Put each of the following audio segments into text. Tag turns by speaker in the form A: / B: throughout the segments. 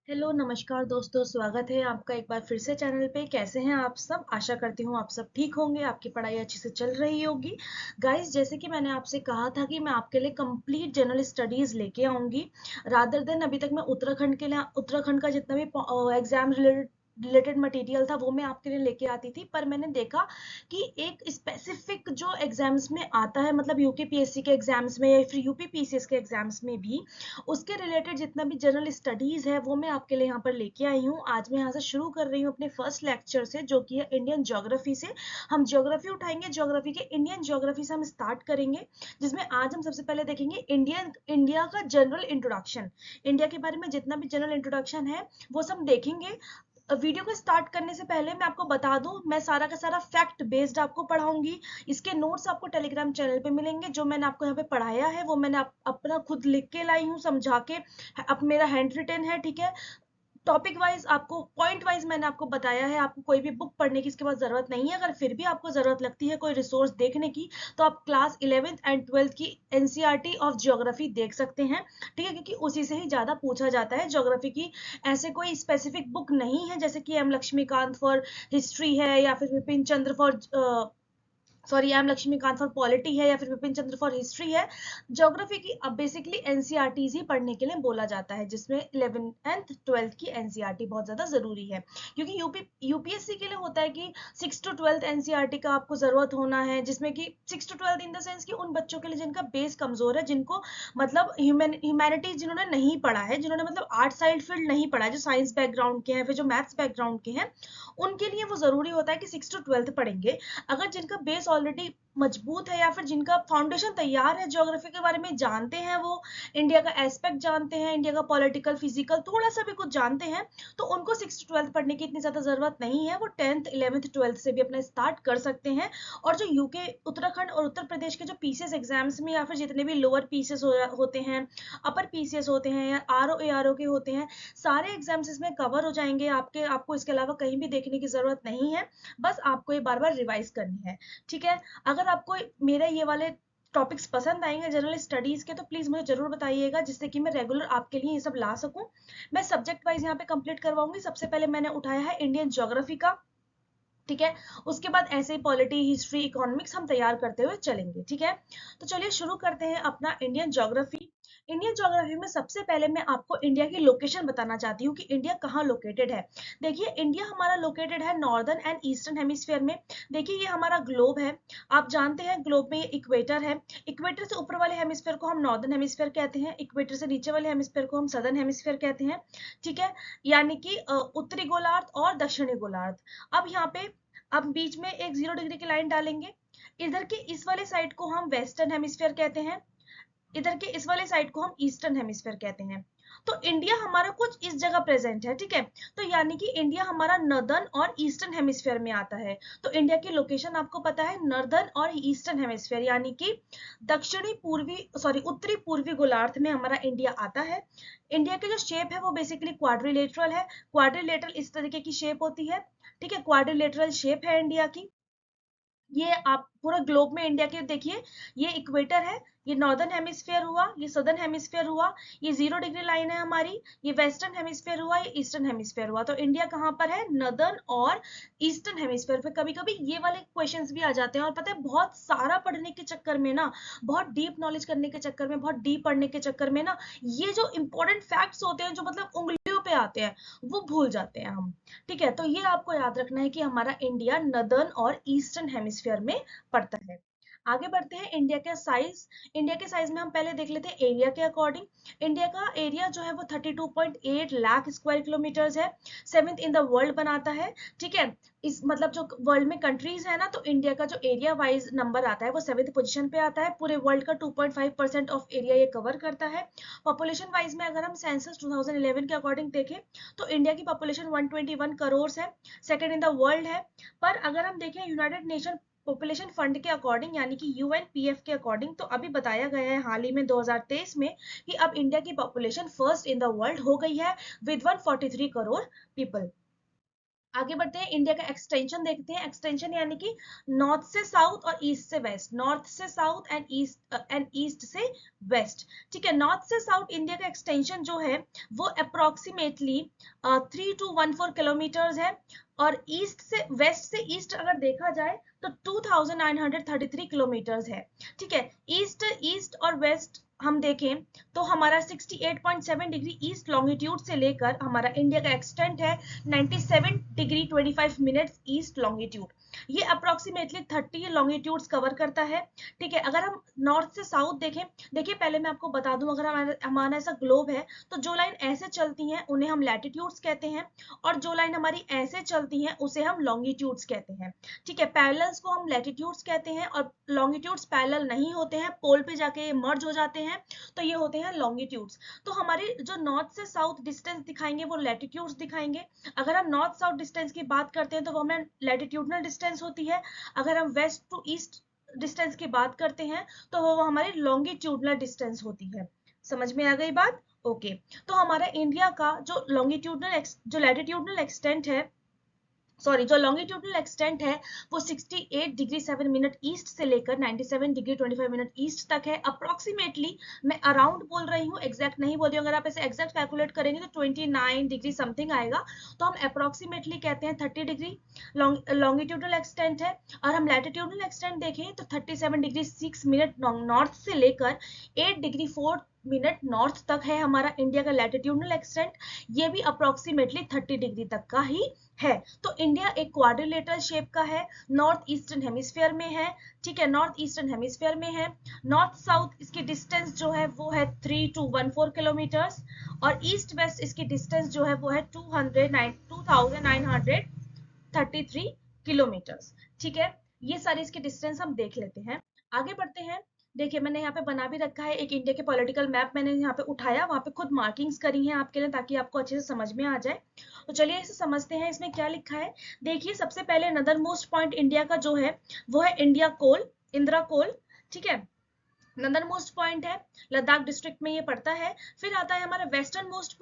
A: Hello नमस्कार दोस्तों, स्वागत है आपका एक बार फिर से चैनल पे। कैसे हैं आप सब? आशा करती हूँ आप सब ठीक होंगे, आपकी पढ़ाई अच्छे से चल रही होगी। गाइस, जैसे कि मैंने आपसे कहा था कि मैं आपके लिए कंप्लीट जनरल स्टडीज लेके आऊंगी। रादर देन अभी तक मैं उत्तराखंड के लिए उत्तराखंड का जितना भी एग्जाम रिलेटेड मटेरियल था वो मैं आपके लिए लेके आती थी, पर मैंने देखा कि एक स्पेसिफिक जो एग्जाम्स में आता है, मतलब यूकेपीएससी के एग्जाम्स में या फिर यूपीपीसीएस के एग्जाम्स में भी, उसके रिलेटेड जितना भी जनरल स्टडीज है वो मैं आपके लिए यहाँ पर लेके आई हूँ। आज मैं यहाँ से शुरू कर रही हूँ अपने फर्स्ट लेक्चर से, जो कि है इंडियन ज्योग्राफी से। हम ज्योग्राफी उठाएंगे, ज्योग्राफी के इंडियन ज्योग्राफी से हम स्टार्ट करेंगे, जिसमें आज हम सबसे पहले देखेंगे इंडिया का जनरल इंट्रोडक्शन। इंडिया के बारे में जितना भी जनरल इंट्रोडक्शन है वो सब देखेंगे। वीडियो को स्टार्ट करने से पहले मैं आपको बता दूं, मैं सारा का सारा फैक्ट बेस्ड आपको पढ़ाऊंगी। इसके नोट्स आपको टेलीग्राम चैनल पे मिलेंगे। जो मैंने आपको यहाँ पे पढ़ाया है वो मैंने अपना खुद लिख के लाई हूँ, समझा के। अब मेरा हैंड रिटन है, ठीक है। टॉपिक वाइज आपको, पॉइंट वाइज मैंने आपको बताया है। आपको कोई भी बुक पढ़ने की इसके बाद जरूरत नहीं है। अगर फिर भी आपको जरूरत लगती है कोई रिसोर्स देखने की, तो आप क्लास 11th एंड 12th की एनसीईआरटी ऑफ ज्योग्राफी देख सकते हैं, ठीक है, क्योंकि उसी से ही ज्यादा पूछा जाता है ज्योग्राफी की। ऐसे कोई स्पेसिफिक बुक नहीं है जैसे कि एम लक्ष्मीकांत फॉर हिस्ट्री है, या फिर Vipin Chandra for sorry M Laxmikanth for polity है, या फिर विपिन चंद्र फॉर हिस्ट्री है। ज्योग्राफी की अब बेसिकली एनसीईआरटीज ही पढ़ने के लिए बोला जाता है, जिसमें 11th एंड 12th की एनसीईआरटी बहुत ज्यादा जरूरी है। क्योंकि यूपीएससी के लिए होता है कि 6 to 12th एनसीईआरटी का आपको जरूरत होना है, जिसमें कि 6 to 12th in the sense कि उन बच्चों के लिए जिनका बेस कमजोर है, जिनको मतलब ह्यूमैनिटीज जिन्होंने नहीं पढ़ा है, जिन्होंने मतलब आर्ट साइड फील्ड नहीं पढ़ा है, जो साइंस बैकग्राउंड के हैं, फिर जो मैथ्स बैकग्राउंड के हैं, उनके लिए वो जरूरी होता है कि 6 to 12th पढ़ेंगे। अगर जिनका बेस ऑलरेडी मजबूत है, या फिर जिनका फाउंडेशन तैयार है, ज्योग्राफी के बारे में जानते हैं, वो इंडिया का एस्पेक्ट जानते हैं, इंडिया का पॉलिटिकल फिजिकल थोड़ा सा भी कुछ जानते हैं, तो उनको 6 to 12th पढ़ने की इतनी ज्यादा जरूरत नहीं है। वो 10th 11th 12th से भी अपना स्टार्ट कर सकते हैं। और जो यूके, उत्तराखंड और उत्तर प्रदेश के जो पीसीएस एग्जाम्स में, या फिर जितने भी लोअर पीसीएस होते हैं, अपर पीसीएस होते हैं, या आरओ एआरओ के होते हैं, सारे एग्जाम्स इसमें कवर हो जाएंगे आपके। आपको इसके अलावा कहीं भी देखने की जरूरत नहीं है, बस आपको ये बार बार रिवाइज करनी है, ठीक है। अगर आपको मेरे ये वाले टॉपिक्स पसंद आएंगे जनरल स्टडीज के, तो प्लीज मुझे जरूर बताइएगा, जिससे कि मैं रेगुलर आपके लिए ये सब ला सकूं। मैं सब्जेक्ट वाइज यहाँ पे कंप्लीट करवाऊंगी। सबसे पहले मैंने उठाया है इंडियन ज्योग्राफी का, ठीक है। उसके बाद ऐसे ही पॉलिटी, हिस्ट्री, इकोनॉमिक्स हम तैयार करते हुए चलेंगे, ठीक है। तो चलिए शुरू करते हैं अपना इंडियन ज्योग्राफी। इंडियन ज्योग्राफी में सबसे पहले मैं आपको इंडिया की लोकेशन बताना चाहती हूँ कि इंडिया कहाँ लोकेटेड है। देखिए, इंडिया हमारा लोकेटेड है नॉर्दर्न एंड ईस्टर्न हेमिस्फीयर में। देखिए, ये हमारा ग्लोब है। आप जानते हैं ग्लोब में ये इक्वेटर है। इक्वेटर से ऊपर वाले हेमिस्फीयर को हम नॉर्दर्न हेमिस्फीयर कहते हैं, इक्वेटर से नीचे वाले हेमिस्फीयर को हम सदर्न हेमिस्फीयर कहते हैं, ठीक है। यानी कि उत्तरी गोलार्ध और दक्षिणी गोलार्ध। अब यहाँ पे अब बीच में एक 0 डिग्री की लाइन डालेंगे। इधर के इस वाले साइड को हम वेस्टर्न हेमिस्फीयर कहते हैं, इधर के इस वाले साइड को हम ईस्टर्न हेमिस्फीयर कहते हैं। तो इंडिया हमारा कुछ इस जगह प्रेजेंट है, ठीक है। तो यानी कि इंडिया हमारा नॉर्दर्न और ईस्टर्न हेमिस्फीयर में आता है। तो इंडिया की लोकेशन आपको पता है, नॉर्दर्न और ईस्टर्न हेमिस्फीयर, यानी कि दक्षिणी पूर्वी सॉरी उत्तरी पूर्वी गोलार्ध में हमारा इंडिया आता है। इंडिया की जो शेप है वो बेसिकली क्वाड्रिलेटरल है। क्वाड्रिलेटरल इस तरीके की शेप होती है, ठीक है। क्वाड्रिलेटरल शेप है इंडिया की। ये आप पूरा ग्लोब में इंडिया के देखिए, ये इक्वेटर है, ये नॉर्दर्न हेमिस्फीयर हुआ, ये सदर्न हेमिस्फीयर हुआ, ये 0 डिग्री लाइन है हमारी, ये वेस्टर्न हेमिस्फीयर हुआ, ये ईस्टर्न हेमिस्फीयर हुआ। तो इंडिया कहाँ पर है? नॉर्दर्न और ईस्टर्न हेमिस्फीयर पे। कभी कभी ये वाले क्वेश्चंस भी आ जाते हैं, और पता है बहुत सारा पढ़ने के चक्कर में ना, बहुत डीप नॉलेज करने के चक्कर में, बहुत डीप पढ़ने के चक्कर में ना, ये जो इंपॉर्टेंट फैक्ट्स होते हैं, जो मतलब उंगलियों पे आते हैं, वो भूल जाते हैं हम, ठीक है। तो ये आपको याद रखना है कि हमारा इंडिया नॉर्दर्न और ईस्टर्न हेमिस्फीयर में पड़ता है। आगे बढ़ते हैं इंडिया के साइज। इंडिया के साइज में हम पहले देख लेते हैं एरिया के अकॉर्डिंग। इंडिया का एरिया जो है वो 32.8 लाख स्क्वायर किलोमीटर है, 7th इन द वर्ल्ड बनाता है, ठीक है। इस मतलब जो वर्ल्ड में कंट्रीज है ना, तो इंडिया का जो एरिया वाइज नंबर आता है वो 7th पोजीशन पे आता है। पूरे वर्ल्ड का 2.5% ऑफ एरिया ये कवर करता है। पॉपुलेशन वाइज में अगर हम सेंसस 2011 के अकॉर्डिंग देखें, तो इंडिया की पॉपुलेशन 121 करोड़ है, सेकंड इन द वर्ल्ड है। पर अगर हम देखें यूनाइटेड नेशन पॉपुलेशन फंड के अकॉर्डिंग, यानी कि यूएनपीएफ के अकॉर्डिंग, तो अभी बताया गया है हाल ही में 2023 में कि अब इंडिया की population first in the world हो गई है विद 143 करोड़ पीपल। आगे बढ़ते हैं, इंडिया का एक्सटेंशन देखते हैं। एक्सटेंशन यानी कि नॉर्थ से साउथ और ईस्ट से वेस्ट, नॉर्थ से साउथ एंड ईस्ट से वेस्ट। ठीक है, नॉर्थ से साउथ इंडिया का एक्सटेंशन जो है वो अप्रोक्सीमेटली 3214 किलोमीटर्स है, और ईस्ट से वेस्ट से ईस्ट अगर देखा जाए तो 2933 किलोमीटर्स है। ठीक है, ईस्ट ईस्ट और वेस्ट हम देखें तो हमारा 68.7 डिग्री ईस्ट लॉन्गिट्यूड से लेकर हमारा इंडिया का एक्सटेंट है 97 डिग्री 25 मिनट्स ईस्ट लॉन्गिट्यूड। ये अप्रोक्सीमेटली 30 लॉन्गिट्यूड्स कवर करता है। ठीक है, अगर हम नॉर्थ से साउथ देखें, देखिए पहले मैं आपको बता दूं, अगर हमारा ऐसा ग्लोब है तो जो लाइन ऐसे चलती हैं उन्हें हम लैटिट्यूड्स कहते हैं, और जो लाइन हमारी ऐसे चलती हैं उसे हम लॉन्गिट्यूड्स कहते हैं। ठीक है, पैरेलल्स को हम लैटिट्यूड्स कहते हैं, और लॉन्गिट्यूड्स पैरेलल नहीं होते हैं, पोल पे जाके मर्ज हो जाते हैं, तो ये होते हैं लॉन्गिट्यूड्स। तो हमारे जो नॉर्थ से साउथ डिस्टेंस दिखाएंगे वो लैटिट्यूड्स दिखाएंगे। अगर हम नॉर्थ साउथ डिस्टेंस की बात करते हैं तो वो हमें लैटिट्यूडनल डिस्टेंस होती है। अगर हम वेस्ट टू ईस्ट डिस्टेंस की बात करते हैं तो वो हमारी लॉन्गिट्यूडनल डिस्टेंस होती है। समझ में आ गई बात? ओके, तो हमारा इंडिया का जो लैटिट्यूडनल एक्सटेंट है, सॉरी जो लॉन्गिट्यूडनल एक्सटेंट है वो 68 डिग्री 7 मिनट ईस्ट से लेकर 97 डिग्री 25 मिनट ईस्ट तक है। अप्रोक्सीमेटली मैं अराउंड बोल रही हूँ, एग्जैक्ट नहीं बोल रही हूँ। अगर आप इसे एग्जैक्ट कैलकुलेट करेंगे तो 29 डिग्री समथिंग आएगा, तो हम अप्रोक्सीमेटली कहते हैं 30 डिग्री लॉन्गिट्यूडनल एक्सटेंट है। और हम लैटिट्यूडनल एक्सटेंट देखें तो 37 डिग्री 6 मिनट नॉर्थ से लेकर 8 डिग्री 4 मिनट नॉर्थ तक है हमारा इंडिया का लैटिट्यूडनल एक्सटेंट। ये भी अप्रोक्सीमेटली 30 डिग्री तक का ही है। तो इंडिया एक क्वाड्रिलेटरल शेप का है, नॉर्थ ईस्टर्न हेमिस्फीयर में है। ठीक है, नॉर्थ ईस्टर्न हेमिस्फीयर में है। नॉर्थ साउथ इसकी डिस्टेंस जो है वो है 3214 किलोमीटर्स, और ईस्ट वेस्ट इसकी डिस्टेंस जो है वो है 2933 किलोमीटर्स। ठीक है, ये सारी इसकी डिस्टेंस हम देख लेते हैं। आगे बढ़ते हैं। देखिए मैंने यहाँ पे बना भी रखा है एक इंडिया के पॉलिटिकल मैप, मैंने यहाँ पे उठाया, वहां पे खुद मार्किंग्स करी हैं आपके लिए ताकि आपको अच्छे से समझ में आ जाए। तो चलिए इसे समझते हैं, इसमें क्या लिखा है। देखिए सबसे पहले नदर मोस्ट पॉइंट इंडिया का जो है वो है इंदिरा कोल। ठीक है, नदर मोस्ट पॉइंट है, लद्दाख डिस्ट्रिक्ट में ये पड़ता है। फिर आता है हमारा वेस्टर्न मोस्ट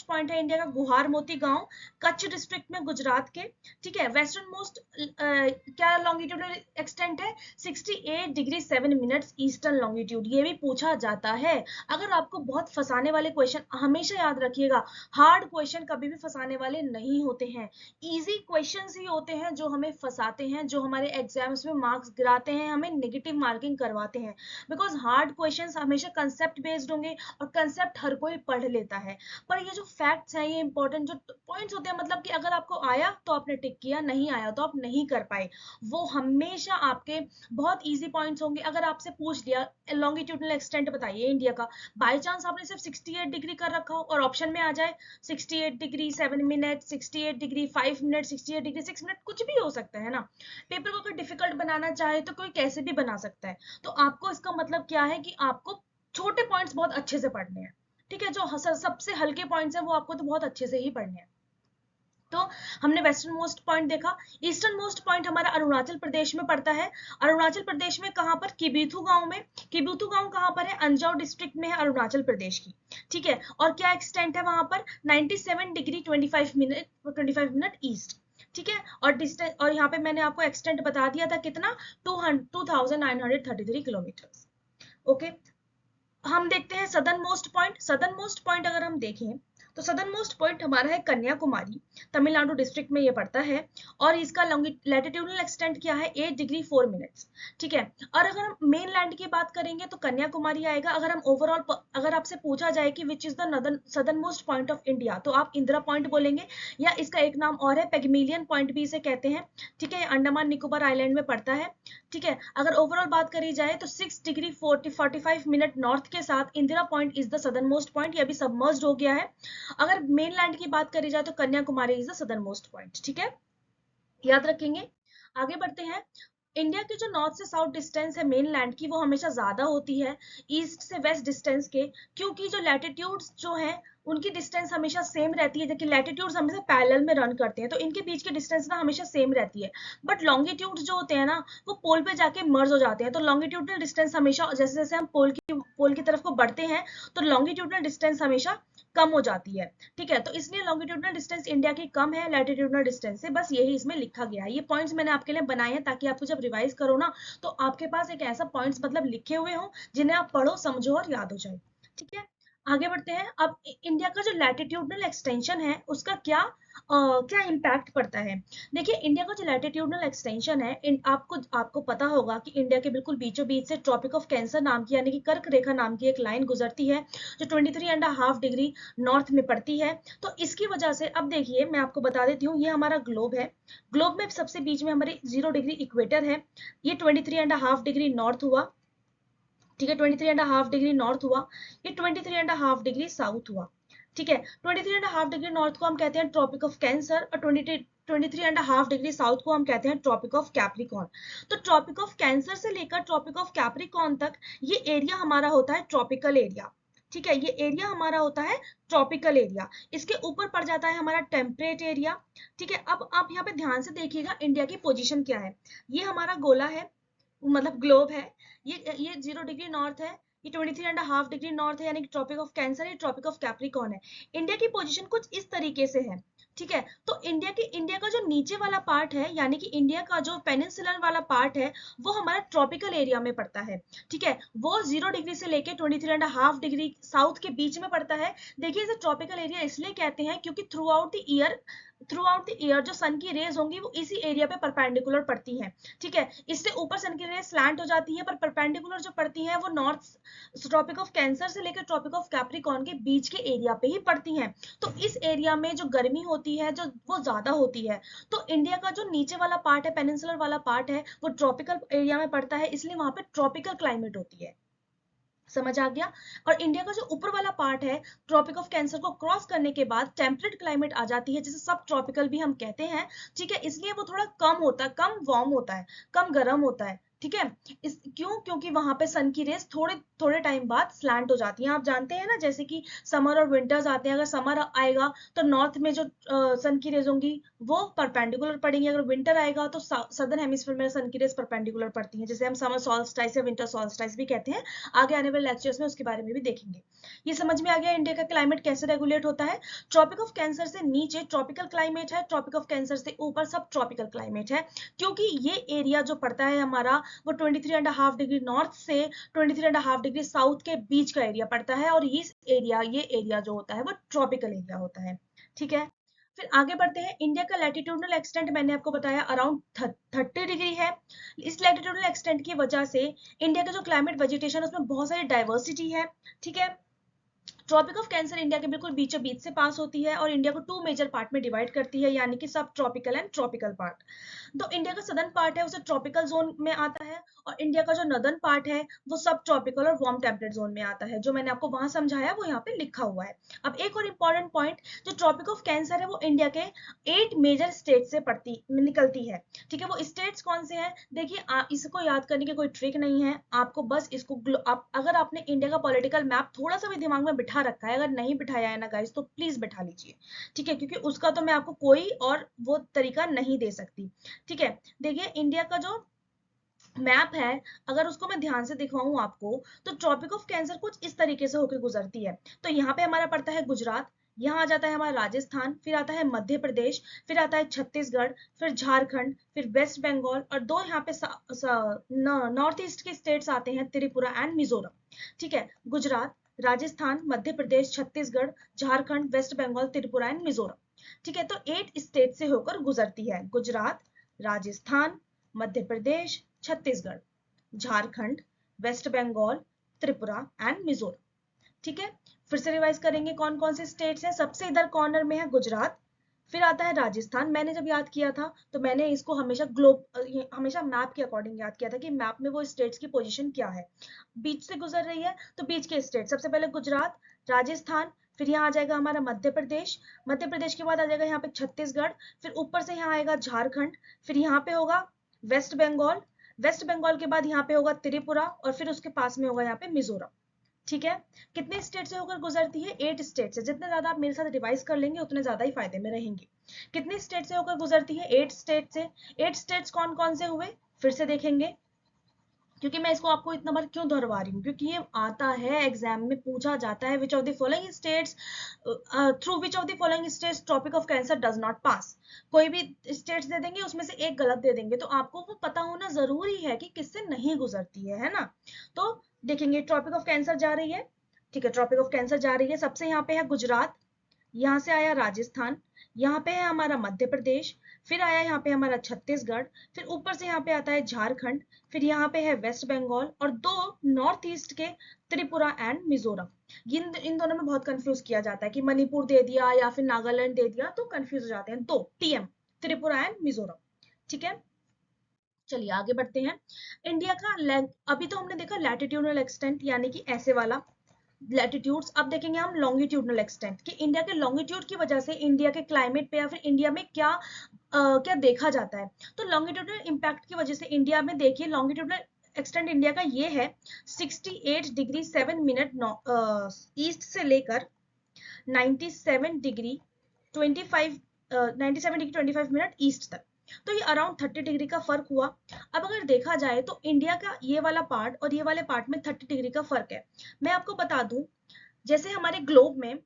A: पॉइंट है इंडिया का गुहार मोती गांव, कच्छ डिस्ट्रिक्ट में गुजरात के। ठीक है, वेस्टर्न मोस्ट क्या लॉन्गिट्यूडल एक्सटेंट है 68 डिग्री 7 मिनट्स ईस्टर्न लॉन्गिट्यूड। ये भी पूछा जाता है। अगर आपको बहुत फंसाने वाले क्वेश्चन, हमेशा याद रखिएगा हार्ड क्वेश्चन कभी भी फंसाने वाले नहीं होते हैं, इजी क्वेश्चंस ही होते हैं जो हमें फंसाते हैं, जो हमारे एग्जाम्स में मार्क्स गिराते हैं, हमें नेगेटिव मार्किंग करवाते हैं। बिकॉज हार्ड क्वेश्चंस हमेशा कंसेप्ट बेस्ड होंगे, और कंसेप्ट हर कोई पढ़ लेता है, पर ये जो फैक्ट्स हैं, ये इंपॉर्टेंट जो पॉइंट्स होते हैं, मतलब कि अगर आपको आया तो आपने टिक किया, नहीं आया तो आप नहीं कर पाए, वो हमेशा आपके बहुत इजी पॉइंट्स होंगे। अगर आपसे पूछ लिया लॉन्गिट्यूडनल एक्सटेंट बताइए इंडिया का, बाय चांस आपने सिर्फ 68 डिग्री कर रखा हो और ऑप्शन में आ जाए 68 degree 7 minute, 68 degree 5 minute, 68 degree 6 minute, कुछ भी हो सकता है ना। पेपर को अगर डिफिकल्ट बनाना चाहे तो कोई कैसे भी बना सकता है। तो आपको इसका मतलब क्या है कि आपको छोटे पॉइंट्स बहुत अच्छे से पढ़ने हैं। ठीक है, जो सबसे हल्के पॉइंट्स हैं वो आपको तो बहुत अच्छे से ही पढ़ने हैं। तो हमने वेस्टर्न मोस्ट पॉइंट देखा। ईस्टर्न मोस्ट पॉइंट हमारा अरुणाचल प्रदेश में पड़ता है। अरुणाचल प्रदेश में कहां पर? किबीथू गांव में। किबीथू गांव कहां पर है? अंजाव डिस्ट्रिक्ट में है अरुणाचल प्रदेश की। ठीक है, और क्या एक्सटेंट है वहां पर? 97 डिग्री 25 मिनट ईस्ट। ठीक है, और डिस्टेंस, और यहाँ पे मैंने आपको एक्सटेंट बता दिया था कितना, 2933 किलोमीटर। ओके, हम देखते हैं southern most point. Southern most point अगर हम देखें तो सदर्न मोस्ट पॉइंट हमारा है कन्याकुमारी, तमिलनाडु डिस्ट्रिक्ट में ये पड़ता है, और इसका लैटिट्यूडनल एक्सटेंट क्या है? 8 डिग्री 4 मिनट्स। ठीक है, और अगर हम मेन लैंड की बात करेंगे तो कन्याकुमारी आएगा। अगर हम ओवरऑल, अगर आपसे पूछा जाए कि which is the southern most point of India, तो आप इंदिरा पॉइंट बोलेंगे, या इसका एक नाम और है पेगमिलियन पॉइंट भी इसे कहते हैं। ठीक है, अंडमान निकोबार आइलैंड में पड़ता है। ठीक है, अगर ओवरऑल बात करी जाए तो 6 डिग्री 45 मिनट नॉर्थ के साथ Indira point is the southern most point. ये अभी सबमर्ज्ड हो गया है। अगर मेनलैंड की बात करी जाए तो Kanyakumari is the southern most point. ठीक है, याद रखेंगे। आगे बढ़ते हैं। इंडिया की जो नॉर्थ से साउथ डिस्टेंस है मेनलैंड की, वो हमेशा ज्यादा होती है ईस्ट से वेस्ट डिस्टेंस के, क्योंकि जो लैटिट्यूड्स जो है उनकी डिस्टेंस हमेशा सेम रहती है, जबकि लैटिट्यूड्स हमेशा पैरेलल में रन करते हैं, तो इनके बीच की डिस्टेंस ना हमेशा सेम रहती है। बट लॉन्गिट्यूड्स जो होते हैं ना, वो पोल पे जाके मर्ज हो जाते हैं, तो लॉन्गिट्यूडनल डिस्टेंस हमेशा, जैसे जैसे हम पोल की तरफ को बढ़ते हैं, तो लॉन्गिट्यूडनल डिस्टेंस हमेशा कम हो जाती है। ठीक है, तो इसलिए लॉन्गिट्यूडनल डिस्टेंस इंडिया की कम है लैटिट्यूडनल डिस्टेंस से, बस यही इसमें लिखा गया है। ये पॉइंट्स मैंने आपके लिए बनाए हैं ताकि आपको जब रिवाइज करो ना तो आपके पास एक ऐसा पॉइंट्स मतलब लिखे हुए हो जिन्हें आप पढ़ो, समझो और याद हो जाए। ठीक है, आगे बढ़ते हैं। अब इंडिया का जो लैटिट्यूडनल एक्सटेंशन है उसका क्या इम्पैक्ट पड़ता है। देखिए, इंडिया का जो लैटिट्यूडनल एक्सटेंशन है, आपको पता होगा कि इंडिया के बिल्कुल बीचों बीच से ट्रॉपिक ऑफ कैंसर नाम की यानी कि कर्क रेखा नाम की एक लाइन गुजरती है जो 23.5 डिग्री नॉर्थ में पड़ती है। तो इसकी वजह से अब देखिए मैं आपको बता देती हूँ, ये हमारा ग्लोब है। ग्लोब में सबसे बीच में हमारी 0 डिग्री इक्वेटर है। ये 23.5 डिग्री नॉर्थ हुआ। ठीक है, 23.5 डिग्री नॉर्थ हुआ। ये 23.5 डिग्री साउथ हुआ। ठीक है, 23.5 डिग्री नॉर्थ को हम कहते हैं ट्रॉपिक ऑफ कैंसर और 23.5 डिग्री साउथ को हम कहते हैं ट्रॉपिक ऑफ कैप्रिकॉर्न। तो ट्रॉपिक ऑफ कैंसर से लेकर ट्रॉपिक ऑफ कैप्रिकॉर्न तक ये एरिया हमारा होता है ट्रॉपिकल एरिया। ठीक है, ये एरिया हमारा होता है ट्रॉपिकल एरिया। इसके ऊपर पड़ जाता है हमारा टेम्परेट एरिया। ठीक है, अब आप यहाँ पे ध्यान से देखिएगा इंडिया की पोजीशन क्या है। ये हमारा गोला है, मतलब ग्लोब है। ये 0 डिग्री नॉर्थ है, ये 23.5 डिग्री नॉर्थ है यानी कि ट्रॉपिक ऑफ कैंसर, ये ट्रॉपिक ऑफ कैप्रिकॉर्न है। इंडिया की पोजीशन कुछ इस तरीके से है। ठीक है, तो इंडिया का जो नीचे वाला पार्ट है यानी कि इंडिया का जो पेनिनसुलर वाला पार्ट है वो हमारा ट्रॉपिकल एरिया में पड़ता है। ठीक है, वो 0 डिग्री से लेके 23.5 डिग्री साउथ के बीच में पड़ता है। देखिए, इसे ट्रॉपिकल एरिया इसलिए कहते हैं क्योंकि थ्रू आउट द ईयर जो सन की रेज होंगी वो इसी एरिया पे परपेंडिकुलर पड़ती हैं। ठीक है, इससे ऊपर सन की रेज स्लैंट हो जाती है पर परपेंडिकुलर जो पड़ती हैं वो नॉर्थ ट्रॉपिक ऑफ कैंसर से लेकर ट्रॉपिक ऑफ कैप्रिकॉर्न के बीच के एरिया पे ही पड़ती हैं। तो इस एरिया में जो गर्मी होती है जो वो ज्यादा होती है। तो इंडिया का जो नीचे वाला पार्ट है, पेनिनसुलर वाला पार्ट है, वो ट्रॉपिकल एरिया में पड़ता है, इसलिए वहां पे ट्रॉपिकल क्लाइमेट होती है। समझ आ गया। और इंडिया का जो ऊपर वाला पार्ट है ट्रॉपिक ऑफ कैंसर को क्रॉस करने के बाद टेम्परेट क्लाइमेट आ जाती है जिसे सब ट्रॉपिकल भी हम कहते हैं। ठीक है, इसलिए वो थोड़ा कम होता है, कम वार्म होता है, कम गर्म होता है। ठीक है, क्योंकि वहां पे सन की रेस थोड़े थोड़े टाइम बाद स्लैंट हो जाती है। आप जानते हैं ना, जैसे कि समर और विंटर्स आते हैं, अगर समर आएगा तो नॉर्थ में जो सन की रेज होंगी वो परपेंडिकुलर पड़ेंगी, अगर विंटर आएगा तो सदर्न हेमिस्फीयर में सन की रेज परपेंडिकुलर पड़ती हैं, जिसे हम समर सॉल्स्टाइस या विंटर सॉल्स्टाइस भी कहते हैं। आगे आने वाले लेक्चर्स में उसके बारे में भी देखेंगे। ये समझ में आ गया इंडिया का क्लाइमेट कैसे रेगुलेट होता है। ट्रॉपिक ऑफ कैंसर से नीचे ट्रॉपिकल क्लाइमेट है, ट्रॉपिक ऑफ कैंसर से ऊपर सब ट्रॉपिकल क्लाइमेट है। क्योंकि ये एरिया जो पड़ता है हमारा वो 23.5 डिग्री नॉर्थ से 23.5 डिग्री साउथ के बीच का एरिया पड़ता है और ये एरिया जो होता है वो ट्रॉपिकल एरिया होता है। ठीक है, फिर आगे बढ़ते हैं। इंडिया का लैटिट्यूडनल एक्सटेंट मैंने आपको बताया अराउंड 30 डिग्री है। इस लैटिट्यूडनल एक्सटेंट की वजह से इंडिया का जो क्लाइमेट वेजिटेशन उसमें बहुत सारी डाइवर्सिटी है। ठीक है, ट्रॉपिक ऑफ कैंसर इंडिया के बिल्कुल बीचों बीच से पास होती है और इंडिया को 2 मेजर पार्ट में डिवाइड करती है यानी कि सब ट्रॉपिकल एंड ट्रॉपिकल पार्ट। तो इंडिया का सदर्न पार्ट है उसे ट्रॉपिकल जोन में आता है और इंडिया का जो नॉर्दर्न पार्ट है वो सब ट्रॉपिकल और वार्म टेम्परेट जोन में आता है। जो मैंने आपको वहां समझाया वो यहाँ पे लिखा हुआ है। अब एक और इंपॉर्टेंट पॉइंट, जो ट्रॉपिक ऑफ कैंसर है वो इंडिया के 8 मेजर स्टेट से निकलती है। ठीक है, वो स्टेट्स कौन से हैं? देखिए, इसको याद करने की कोई ट्रिक नहीं है, आपको बस इसको अगर आपने इंडिया का पॉलिटिकल मैप थोड़ा सा भी दिमाग में बिठा रखा है, अगर नहीं बिठाया है ना गाइस तो प्लीज बिठा लीजिए। ठीक है, क्योंकि उसका तो मैं आपको कोई और वो तरीका नहीं दे सकती। ठीक है, देखिए इंडिया का जो मैप है अगर उसको मैं ध्यान से दिखाऊं आपको तो ट्रॉपिक ऑफ कैंसर कुछ इस तरीके से होकर गुजरती है। तो यहाँ पे हमारा पड़ता है गुजरात, यहाँ आ जाता है हमारा राजस्थान, फिर आता है मध्य प्रदेश, फिर आता है छत्तीसगढ़, फिर झारखंड, फिर वेस्ट बंगाल और दो यहाँ पे नॉर्थ ईस्ट के स्टेट्स आते हैं त्रिपुरा एंड मिजोरम। ठीक है, गुजरात, राजस्थान, मध्य प्रदेश, छत्तीसगढ़, झारखंड, वेस्ट बंगाल, त्रिपुरा एंड मिजोरम। ठीक है, तो 8 स्टेट से होकर गुजरती है। Gujarat, Rajasthan, Madhya Pradesh, Chhattisgarh, Jharkhand, waste Bengal, Tripura and Mizoram. ठीक है, फिर से रिवाइज करेंगे कौन कौन से स्टेट्स हैं। सबसे इधर कॉर्नर में है गुजरात, फिर आता है राजस्थान। मैंने जब याद किया था तो मैंने इसको हमेशा मैप के अकॉर्डिंग याद किया था कि मैप में वो स्टेट्स की पोजीशन क्या है। बीच से गुजर रही है तो बीच के स्टेट, सबसे पहले गुजरात, राजस्थान, फिर यहाँ आ जाएगा हमारा मध्य प्रदेश, मध्य प्रदेश के बाद आ जाएगा यहाँ पे छत्तीसगढ़, फिर ऊपर से यहाँ आएगा झारखंड, फिर यहाँ पे होगा वेस्ट बंगाल, वेस्ट बंगाल के बाद यहाँ पे होगा त्रिपुरा और फिर उसके पास में होगा यहाँ पे मिजोरम। ठीक है, कितने स्टेट से होकर गुजरती है? 8 स्टेट से। जितने ज्यादा आप मेरे साथ रिवाइज कर लेंगे उतने ज्यादा ही फायदे में रहेंगे। कितने स्टेट से होकर गुजरती है? 8 स्टेट से। 8 स्टेट्स कौन कौन से हुए फिर से देखेंगे। क्योंकि मैं इसको आपको इतना बार क्यों दोहरा रही हूँ, क्योंकि ये आता है एग्जाम में, पूछा जाता है, which of the following states, through which of the following states tropic of cancer does not pass. कोई भी स्टेट्स दे देंगे, उसमें से एक गलत दे देंगे, तो आपको वो पता होना जरूरी है कि किससे नहीं गुजरती है ना। तो देखेंगे ट्रॉपिक ऑफ कैंसर जा रही है, ठीक है, ट्रॉपिक ऑफ कैंसर जा रही है, सबसे यहाँ पे है गुजरात, यहाँ से आया राजस्थान, यहाँ पे है हमारा मध्य प्रदेश, फिर आया यहाँ पे हमारा छत्तीसगढ़, फिर ऊपर से यहाँ पे आता है झारखंड, फिर यहाँ पे है वेस्ट बंगाल, और दो नॉर्थ ईस्ट के त्रिपुरा एंड मिजोरम। इन दोनों में बहुत कंफ्यूज किया जाता है कि मणिपुर दे दिया या फिर नागालैंड दे दिया, तो कंफ्यूज हो जाते हैं। दो टीएम, त्रिपुरा एंड मिजोरम, ठीक है। चलिए आगे बढ़ते हैं। इंडिया का अभी तो हमने देखा लैटिट्यूडनल एक्सटेंट, यानी कि ऐसे वाला लैटिट्यूड्स। अब देखेंगे हम लॉन्गिट्यूडनल एक्सटेंट, कि इंडिया के लॉन्गिट्यूड की वजह से इंडिया के क्लाइमेट पे या फिर इंडिया में क्या क्या देखा जाता है। तो लॉन्गिट्यूडनल इंपैक्ट की वजह से इंडिया में देखिए, लॉन्गिट्यूडनल एक्सटेंट इंडिया का ये है 68 डिग्री 7 मिनट ईस्ट से लेकर 97 डिग्री 25 97 डिग्री 25 मिनट ईस्ट तक। तो ये अराउंड 30 डिग्री का फर्क हुआ। अब अगर देखा जाए तो इंडिया का ये वाला पार्ट और ये वाले पार्ट में 30 डिग्री का फर्क है। मैं आपको बता दूं, जैसे हमारे ग्लोब में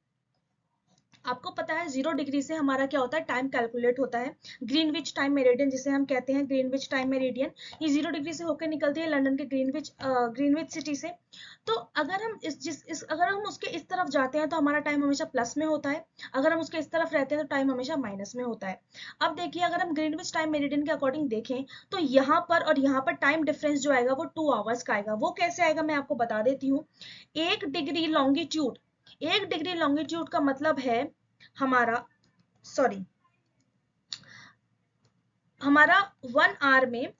A: आपको पता है 0 डिग्री से हमारा क्या होता है, टाइम कैलकुलेट होता है, ग्रीनविच टाइम मेरिडियन जिसे हम कहते हैं, ग्रीनविच टाइम मेरिडियन, ये 0 डिग्री से होकर निकलती है लंदन के ग्रीनविच सिटी से। तो अगर हम अगर हम उसके इस तरफ जाते हैं तो हमारा टाइम हमेशा प्लस में होता है, अगर हम उसके इस तरफ रहते हैं तो टाइम हमेशा माइनस में होता है। अब देखिए, अगर हम ग्रीनविच टाइम मेरिडियन के अकॉर्डिंग देखें तो यहाँ पर और यहाँ पर टाइम डिफरेंस जो आएगा वो 2 आवर्स का आएगा। वो कैसे आएगा मैं आपको बता देती हूँ। 1 डिग्री लॉन्गिट्यूड का मतलब है हमारा, सॉरी, हमारा 1 आवर में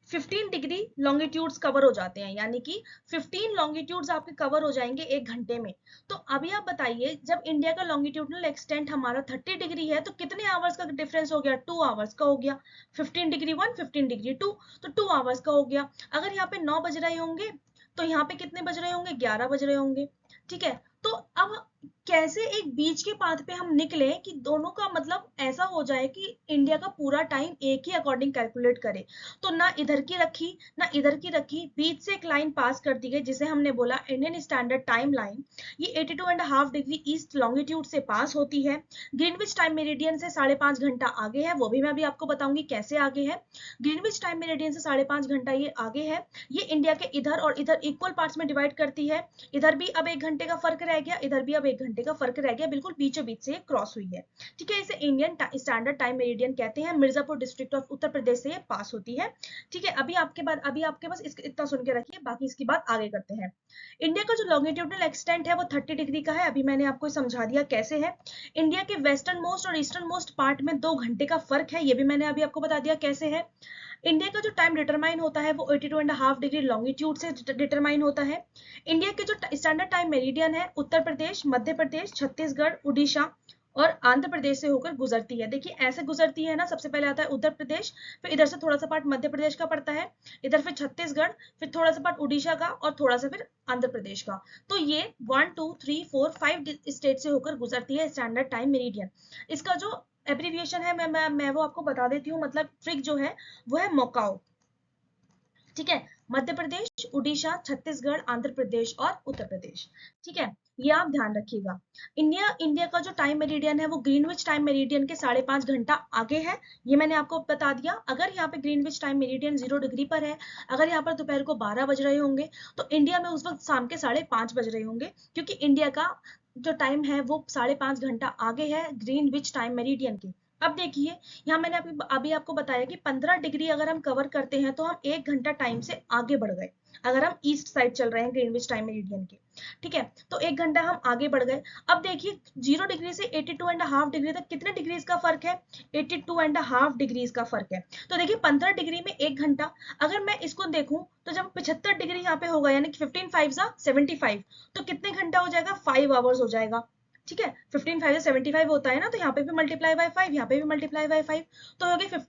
A: 15 डिग्री लॉन्गिट्यूड्स कवर हो जाते हैं, यानी कि 15 लॉन्गिट्यूड्स आपके कवर हो जाएंगे 1 घंटे में। तो अभी आप बताइए, जब इंडिया का लॉन्गिट्यूडनल एक्सटेंट हमारा 30 डिग्री है तो कितने आवर्स का डिफरेंस हो गया, 2 आवर्स का हो गया। 15 डिग्री 1, 15 डिग्री 2, तो 2 आवर्स का हो गया। अगर यहाँ पे 9 बज रहे होंगे तो यहाँ पे कितने बज रहे होंगे, 11 बज रहे होंगे, ठीक है। तो अब कैसे एक बीच के पाथ पे हम निकले कि दोनों का मतलब ऐसा हो जाए कि इंडिया का पूरा टाइम एक ही अकॉर्डिंग कैलकुलेट करे। तो ना इधर की रखी ना इधर की रखी, बीच से एक लाइन पास कर दी गई जिसे हमने बोला इंडियन स्टैंडर्ड टाइम लाइन। ये 82.5 डिग्री ईस्ट लॉन्गिट्यूड से पास होती है। ग्रीनविच टाइम मेरिडियन से 5.5 घंटा आगे है, वो भी मैं अभी आपको बताऊंगी कैसे आगे है। ग्रीनविच टाइम मेरिडियन से 5.5 घंटा ये आगे है। ये इंडिया के इधर और इधर इक्वल पार्ट्स में डिवाइड करती है। इधर भी अब 1 घंटे का फर्क रह गया, इधर भी अब 1 घंटे का फर्क रह गया, बिल्कुल बीचों बीच से क्रॉस हुई है, ठीक है। इसे इंडियन स्टैंडर्ड टाइम मेरिडियन कहते हैं। मिर्जापुर डिस्ट्रिक्ट ऑफ उत्तर प्रदेश से ये पास होती है, ठीक है। अभी आपके बस इतना सुन के रखिए, बाकी इसकी बात आगे करते हैं। इंडिया का जो लॉन्गिट्यूडनल एक्सटेंट है वो 30 डिग्री का है, अभी मैंने आपको समझा दिया कैसे है। इंडिया के वेस्टर्न मोस्ट और ईस्टर्न मोस्ट पार्ट में 2 घंटे का फर्क है, ये भी मैंने अभी आपको बता दिया कैसे है। इंडिया का जो टाइम डिटरमाइन होता है वो 82.5 डिग्री लॉन्गिट्यूड से डिटरमाइन होता है। इंडिया के जो स्टैंडर्ड टाइम मेरिडियन है उत्तर प्रदेश, मध्य प्रदेश, छत्तीसगढ़, उड़ीसा और आंध्र प्रदेश से होकर गुजरती है। देखिए ऐसे गुजरती है ना, सबसे पहले आता है उत्तर प्रदेश, फिर इधर से थोड़ा सा पार्ट मध्य प्रदेश का पड़ता है, इधर फिर छत्तीसगढ़, फिर थोड़ा सा पार्ट उड़ीसा का और थोड़ा सा फिर आंध्र प्रदेश का। तो ये 1 2 3 4 5 स्टेट से होकर गुजरती है स्टैंडर्ड टाइम मेरिडियन। इसका जो एब्रीविएशन है मैं वो आपको बता देती हूँ, मतलब ट्रिक जो है वो है मोकाओ, ठीक है। मध्य प्रदेश, उड़ीसा, छत्तीसगढ़, आंध्र प्रदेश और उत्तर प्रदेश, ठीक है। ये आप ध्यान रखिएगा। इंडिया का जो टाइम मेरिडियन है वो ग्रीनविच टाइम मेरिडियन के 5.5 घंटा आगे है, ये मैंने आपको बता दिया। अगर यहाँ पे ग्रीनविच टाइम मेरिडियन 0 डिग्री पर है, अगर यहाँ पर दोपहर को 12 बज रहे होंगे तो इंडिया में उस वक्त शाम के 5:30 बज रहे होंगे, क्योंकि इंडिया का जो टाइम है वो 5.5 घंटा आगे है ग्रीनविच टाइम मेरिडियन के। अब देखिए, यहाँ मैंने अभी आपको बताया कि 15 डिग्री अगर हम कवर करते हैं तो हम 1 घंटा टाइम से आगे बढ़ गए, अगर हम ईस्ट साइड चल रहे हैं ग्रीनविच टाइम मेरिडियन के, ठीक है। तो 1 घंटा हम आगे बढ़ गए। अब देखिए 0 डिग्री से 82.5 डिग्री तक कितने डिग्रीज का फर्क है, 82.5 डिग्रीज का फर्क है। तो देखिए 15 डिग्री में 1 घंटा, अगर मैं इसको देखूं तो जब 75 डिग्री यहाँ पे होगा, यानी कि 15 5 75, तो कितने घंटा हो जाएगा, 5 आवर्स हो जाएगा, ठीक है। 15 5 75 होता है ना, तो यहाँ पे भी मल्टीप्लाई बाय 5, यहाँ पे भी मल्टीप्लाई बाय 5, तो हो गया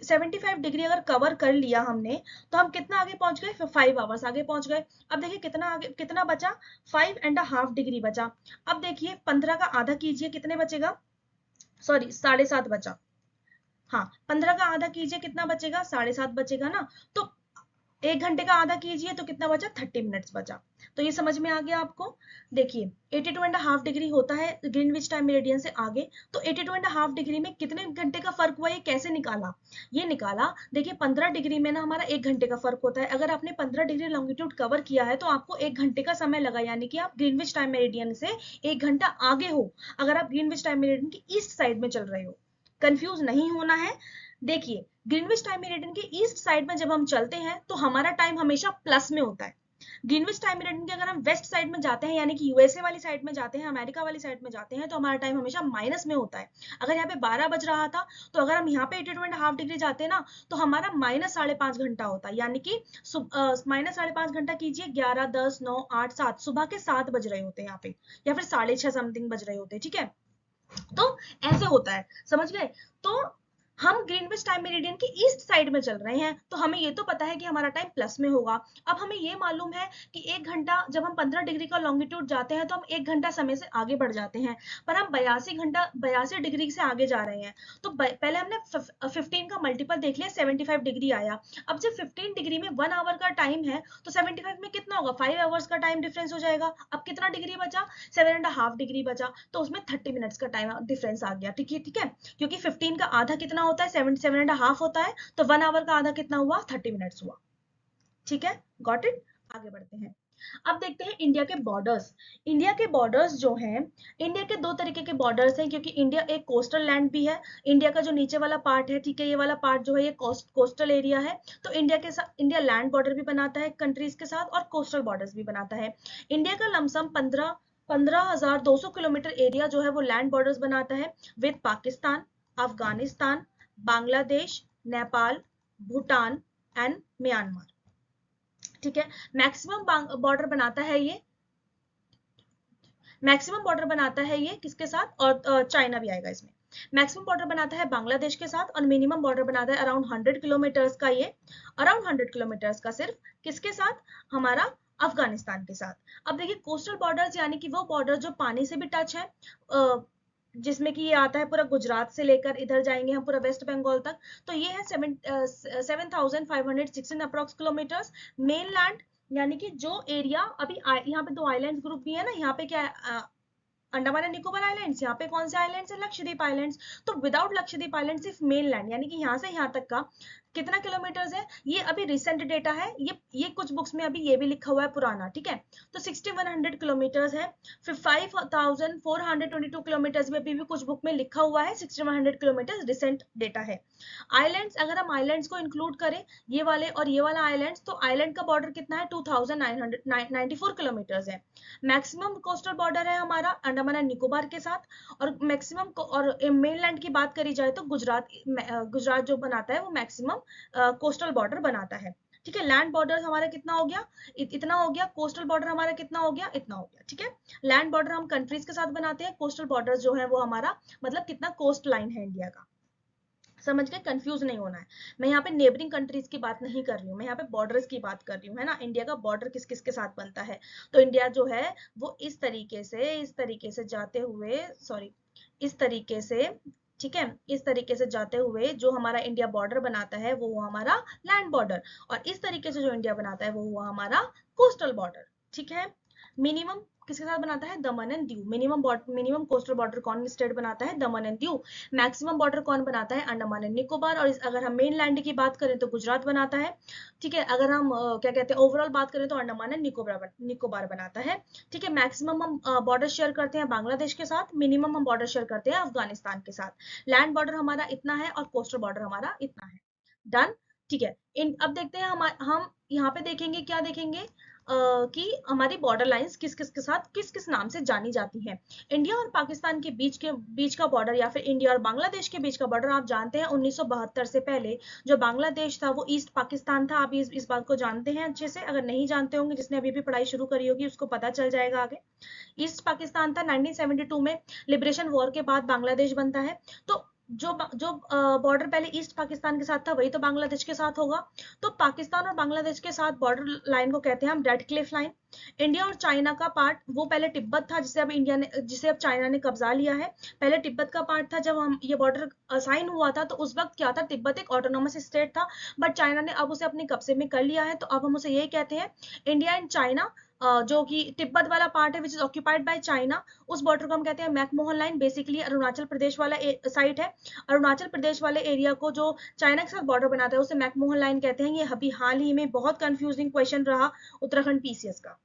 A: 75 डिग्री अगर कवर कर लिया हमने तो हम कितना आगे पहुंच गए, 5 आवर्स आगे पहुंच गए। अब देखिए कितना बचा, 5.5 डिग्री बचा। अब देखिए 15 का आधा कीजिए, कितने बचेगा, सॉरी 7.5 बचा, हाँ 15 का आधा कीजिए कितना बचेगा, 7.5 बचेगा ना। तो 1 घंटे का आधा कीजिए तो कितना बचा, 30 मिनट्स बचा। तो ये समझ में आ गया आपको। देखिए 82.5 डिग्री होता है ग्रीनविच टाइम मेरिडियन से आगे, तो 82.5 डिग्री में कितने घंटे का फर्क हुआ, ये कैसे निकाला, ये निकाला। देखिए 15 डिग्री में ना हमारा 1 घंटे का फर्क होता है। अगर आपने 15 डिग्री लॉन्गिट्यूड कवर किया है तो आपको 1 घंटे का समय लगा, यानी कि आप ग्रीनविच टाइम मेरिडियन से 1 घंटा आगे हो, अगर आप ग्रीनविच टाइम मेरिडियन की ईस्ट साइड में चल रहे हो। कंफ्यूज नहीं होना है। देखिए ग्रीनविच टाइम मेरिडियन के ईस्ट साइड में जब हम चलते हैं तो हमारा टाइम हमेशा प्लस में होता है। ग्रीनविच टाइम मेरिडियन के अगर हम वेस्ट साइड में जाते हैं, यानी कि यूएसए वाली साइड में जाते हैं, अमेरिका वाली साइड में जाते हैं, तो हमारा टाइम हमेशा माइनस में होता है। अगर यहाँ पे 12 बज रहा था तो अगर हम यहाँ पे 82.5 डिग्री जाते हैं ना तो हमारा माइनस 5.5 घंटा होता है, यानी कि माइनस 5.5 घंटा कीजिए, 11, 10, 9, 8, 7, सुबह के 7 बज रहे होते हैं यहाँ पे, या फिर 6:30 समथिंग बज रहे होते हैं। ठीक है, तो ऐसे होता है, समझ गए। तो हम ग्रीनविच टाइम मेरिडियन की ईस्ट साइड में चल रहे हैं, तो हमें ये तो पता है कि हमारा टाइम प्लस में होगा। अब हमें ये मालूम है कि 1 घंटा, जब हम 15 डिग्री का लॉन्गिट्यूड जाते हैं तो हम 1 घंटा समय से आगे बढ़ जाते हैं, पर हम 82 डिग्री से आगे जा रहे हैं। तो पहले हमने 15 का मल्टीपल देख लिया, 75 डिग्री आया। अब जब 15 डिग्री में 1 आवर का टाइम है तो 75 में कितना होगा, 5 आवर्स का टाइम डिफरेंस हो जाएगा। अब कितना डिग्री बचा, 7.5 डिग्री बचा, तो उसमें 30 मिनट्स का टाइम डिफरेंस आ गया। ठीक है, ठीक है, क्योंकि 15 का आधा कितना होता है, 7.5 होता है, तो 1 आवर का आधा कितना हुआ, 30 मिनट्स हुआ। ठीक है, गॉट इट। आगे बढ़ते हैं। अब देखते हैं इंडिया के बॉर्डर्स। इंडिया के बॉर्डर्स जो हैं, इंडिया के 2 तरीके के बॉर्डर्स हैं, क्योंकि इंडिया एक कोस्टल लैंड भी है। इंडिया का जो नीचे वाला पार्ट है, ठीक है, ये वाला पार्ट जो है ये कोस्टल एरिया है। तो इंडिया के साथ इंडिया लैंड बॉर्डर भी बनाता है कंट्रीज के साथ, और कोस्टल बॉर्डर्स भी बनाता है। इंडिया का लमसम 15,200 किलोमीटर एरिया जो है वो लैंड बॉर्डर्स बनाता है with Pakistan, Afghanistan, Bangladesh, Nepal, Bhutan and Myanmar. ठीक है, मैक्सिमम बॉर्डर बनाता है ये, मैक्सिमम बॉर्डर बनाता है ये किसके साथ, और चाइना भी आएगा इसमें। मैक्सिमम बॉर्डर बनाता है बांग्लादेश के साथ, और मिनिमम बॉर्डर बनाता है अराउंड 100 किलोमीटर्स का, ये अराउंड 100 किलोमीटर्स का सिर्फ किसके साथ, हमारा अफगानिस्तान के साथ। अब देखिए कोस्टल बॉर्डर्स यानी कि वो बॉर्डर जो पानी से भी टच है, जिसमें कि ये आता है पूरा गुजरात से लेकर इधर जाएंगे हम पूरा वेस्ट बंगाल तक। तो ये है 7,516 अप्रॉक्स किलोमीटर्स। मेन लैंड यानी कि जो एरिया अभी यहाँ पे 2 आइलैंड ग्रुप भी है ना, यहाँ पे क्या है, अंडमान एंड निकोबार आइलैंड्स, यहाँ पे कौन से आइलैंड्स है, लक्षद्वीप आइलैंड्स। तो विदाउट लक्षद्वीप आइलैंड सिर्फ मेन लैंड यानी कि यहाँ से यहाँ तक का कितना किलोमीटर्स है, ये अभी रिसेंट डेटा है, ये कुछ बुक्स में अभी ये भी लिखा हुआ है पुराना। ठीक है, तो 6100 किलोमीटर्स है। फिर 5422 किलोमीटर्स भी अभी भी कुछ बुक में लिखा हुआ है, 6100 किलोमीटर्स रिसेंट डेटा है। आइलैंड्स, अगर हम आइलैंड्स को इंक्लूड करें, ये वाले और ये वाला आइलैंड्स, तो आइलैंड का बॉर्डर कितना है, 2994 किलोमीटर्स है। मैक्सिमम कोस्टल बॉर्डर है हमारा अंडमान एंड निकोबार के साथ, और मैक्सिमम और मेनलैंड की बात करी जाए तो गुजरात जो बनाता है वो मैक्सिमम कोस्टल बॉर्डर बनाता है। ठीक है, लैंड बॉर्डर हमारा कितना हो गया, इतना हो गया। कोस्टल बॉर्डर हमारा कितना हो गया, इतना हो गया। ठीक है, लैंड बॉर्डर हम कंट्रीज के साथ बनाते हैं, कोस्टल बॉर्डर जो है वो हमारा मतलब कितना कोस्ट लाइन है इंडिया का। समझ गए, कंफ्यूज नहीं होना है। मैं यहाँ पे नेबरिंग कंट्रीज की बात नहीं कर रही हूँ, मैं यहाँ पे बॉर्डर्स की बात कर रही हूँ, है ना। इंडिया का बॉर्डर किस किस के साथ बनता है, तो इंडिया जो है वो इस तरीके से जाते हुए, सॉरी, इस तरीके से, ठीक है, इस तरीके से जाते हुए जो हमारा इंडिया बॉर्डर बनाता है वो हुआ हमारा लैंड बॉर्डर, और इस तरीके से जो इंडिया बनाता है वो हुआ हमारा कोस्टल बॉर्डर। ठीक है, मिनिमम किसके साथ बनाता है, दमन and Diu. Minimum coastal border कौन स्टेट बनाता है, दमन एंड दीव। मैक्सिमम बॉर्डर कौन बनाता है, अंडमान एंड निकोबार। और अगर हम मेन लैंड की बात करें तो गुजरात बनाता है। ठीक है, अगर हम क्या कहते हैं ओवरऑल बात करें तो अंडमान एंड निकोबार बनाता है। ठीक है, मैक्सिमम हम बॉर्डर शेयर करते हैं बांग्लादेश के साथ, मिनिमम हम बॉर्डर शेयर करते हैं अफगानिस्तान के साथ। लैंड बॉर्डर हमारा इतना है और कोस्टल बॉर्डर हमारा इतना है। डन। ठीक है, अब देखते हैं हम यहाँ पे देखेंगे, क्या देखेंगे, कि हमारी बॉर्डर लाइंस किस किस के साथ किस किस नाम से जानी जाती हैं। इंडिया और पाकिस्तान के बीच का बॉर्डर, या फिर इंडिया और बांग्लादेश के बीच का बॉर्डर, आप जानते हैं 1972 से पहले जो बांग्लादेश था वो ईस्ट पाकिस्तान था। आप इस बात को जानते हैं अच्छे से, अगर नहीं जानते होंगे, जिसने अभी भी पढ़ाई शुरू करी होगी उसको पता चल जाएगा आगे। ईस्ट पाकिस्तान था। 1972 में लिबरेशन वॉर के बाद बांग्लादेश बनता है। तो जो बॉर्डर पहले ईस्ट पाकिस्तान के साथ था वही तो बांग्लादेश के साथ होगा। तो पाकिस्तान और बांग्लादेश के साथ बॉर्डर लाइन को कहते हैं हम रेड क्लिफ लाइन। इंडिया और चाइना का पार्ट वो पहले तिब्बत था, जिसे अब चाइना ने कब्जा लिया है। पहले तिब्बत का पार्ट था। जब हम ये बॉर्डर असाइन हुआ था तो उस वक्त क्या था, तिब्बत एक ऑटोनोमस स्टेट था, बट चाइना ने अब उसे अपने कब्जे में कर लिया है। तो अब हम उसे यही कहते हैं इंडिया एंड चाइना। जो कि तिब्बत वाला पार्ट है which is occupied by China, उस बॉर्डर को हम कहते हैं McMahon line. Basically Arunachal Pradesh वाला साइट है। अरुणाचल प्रदेश वाले एरिया को जो चाइना के साथ बॉर्डर बनाता है उसे मैकमोहन लाइन कहते हैं। ये अभी हाल ही में बहुत कंफ्यूजिंग क्वेश्चन रहा उत्तराखंड पीसीएस का।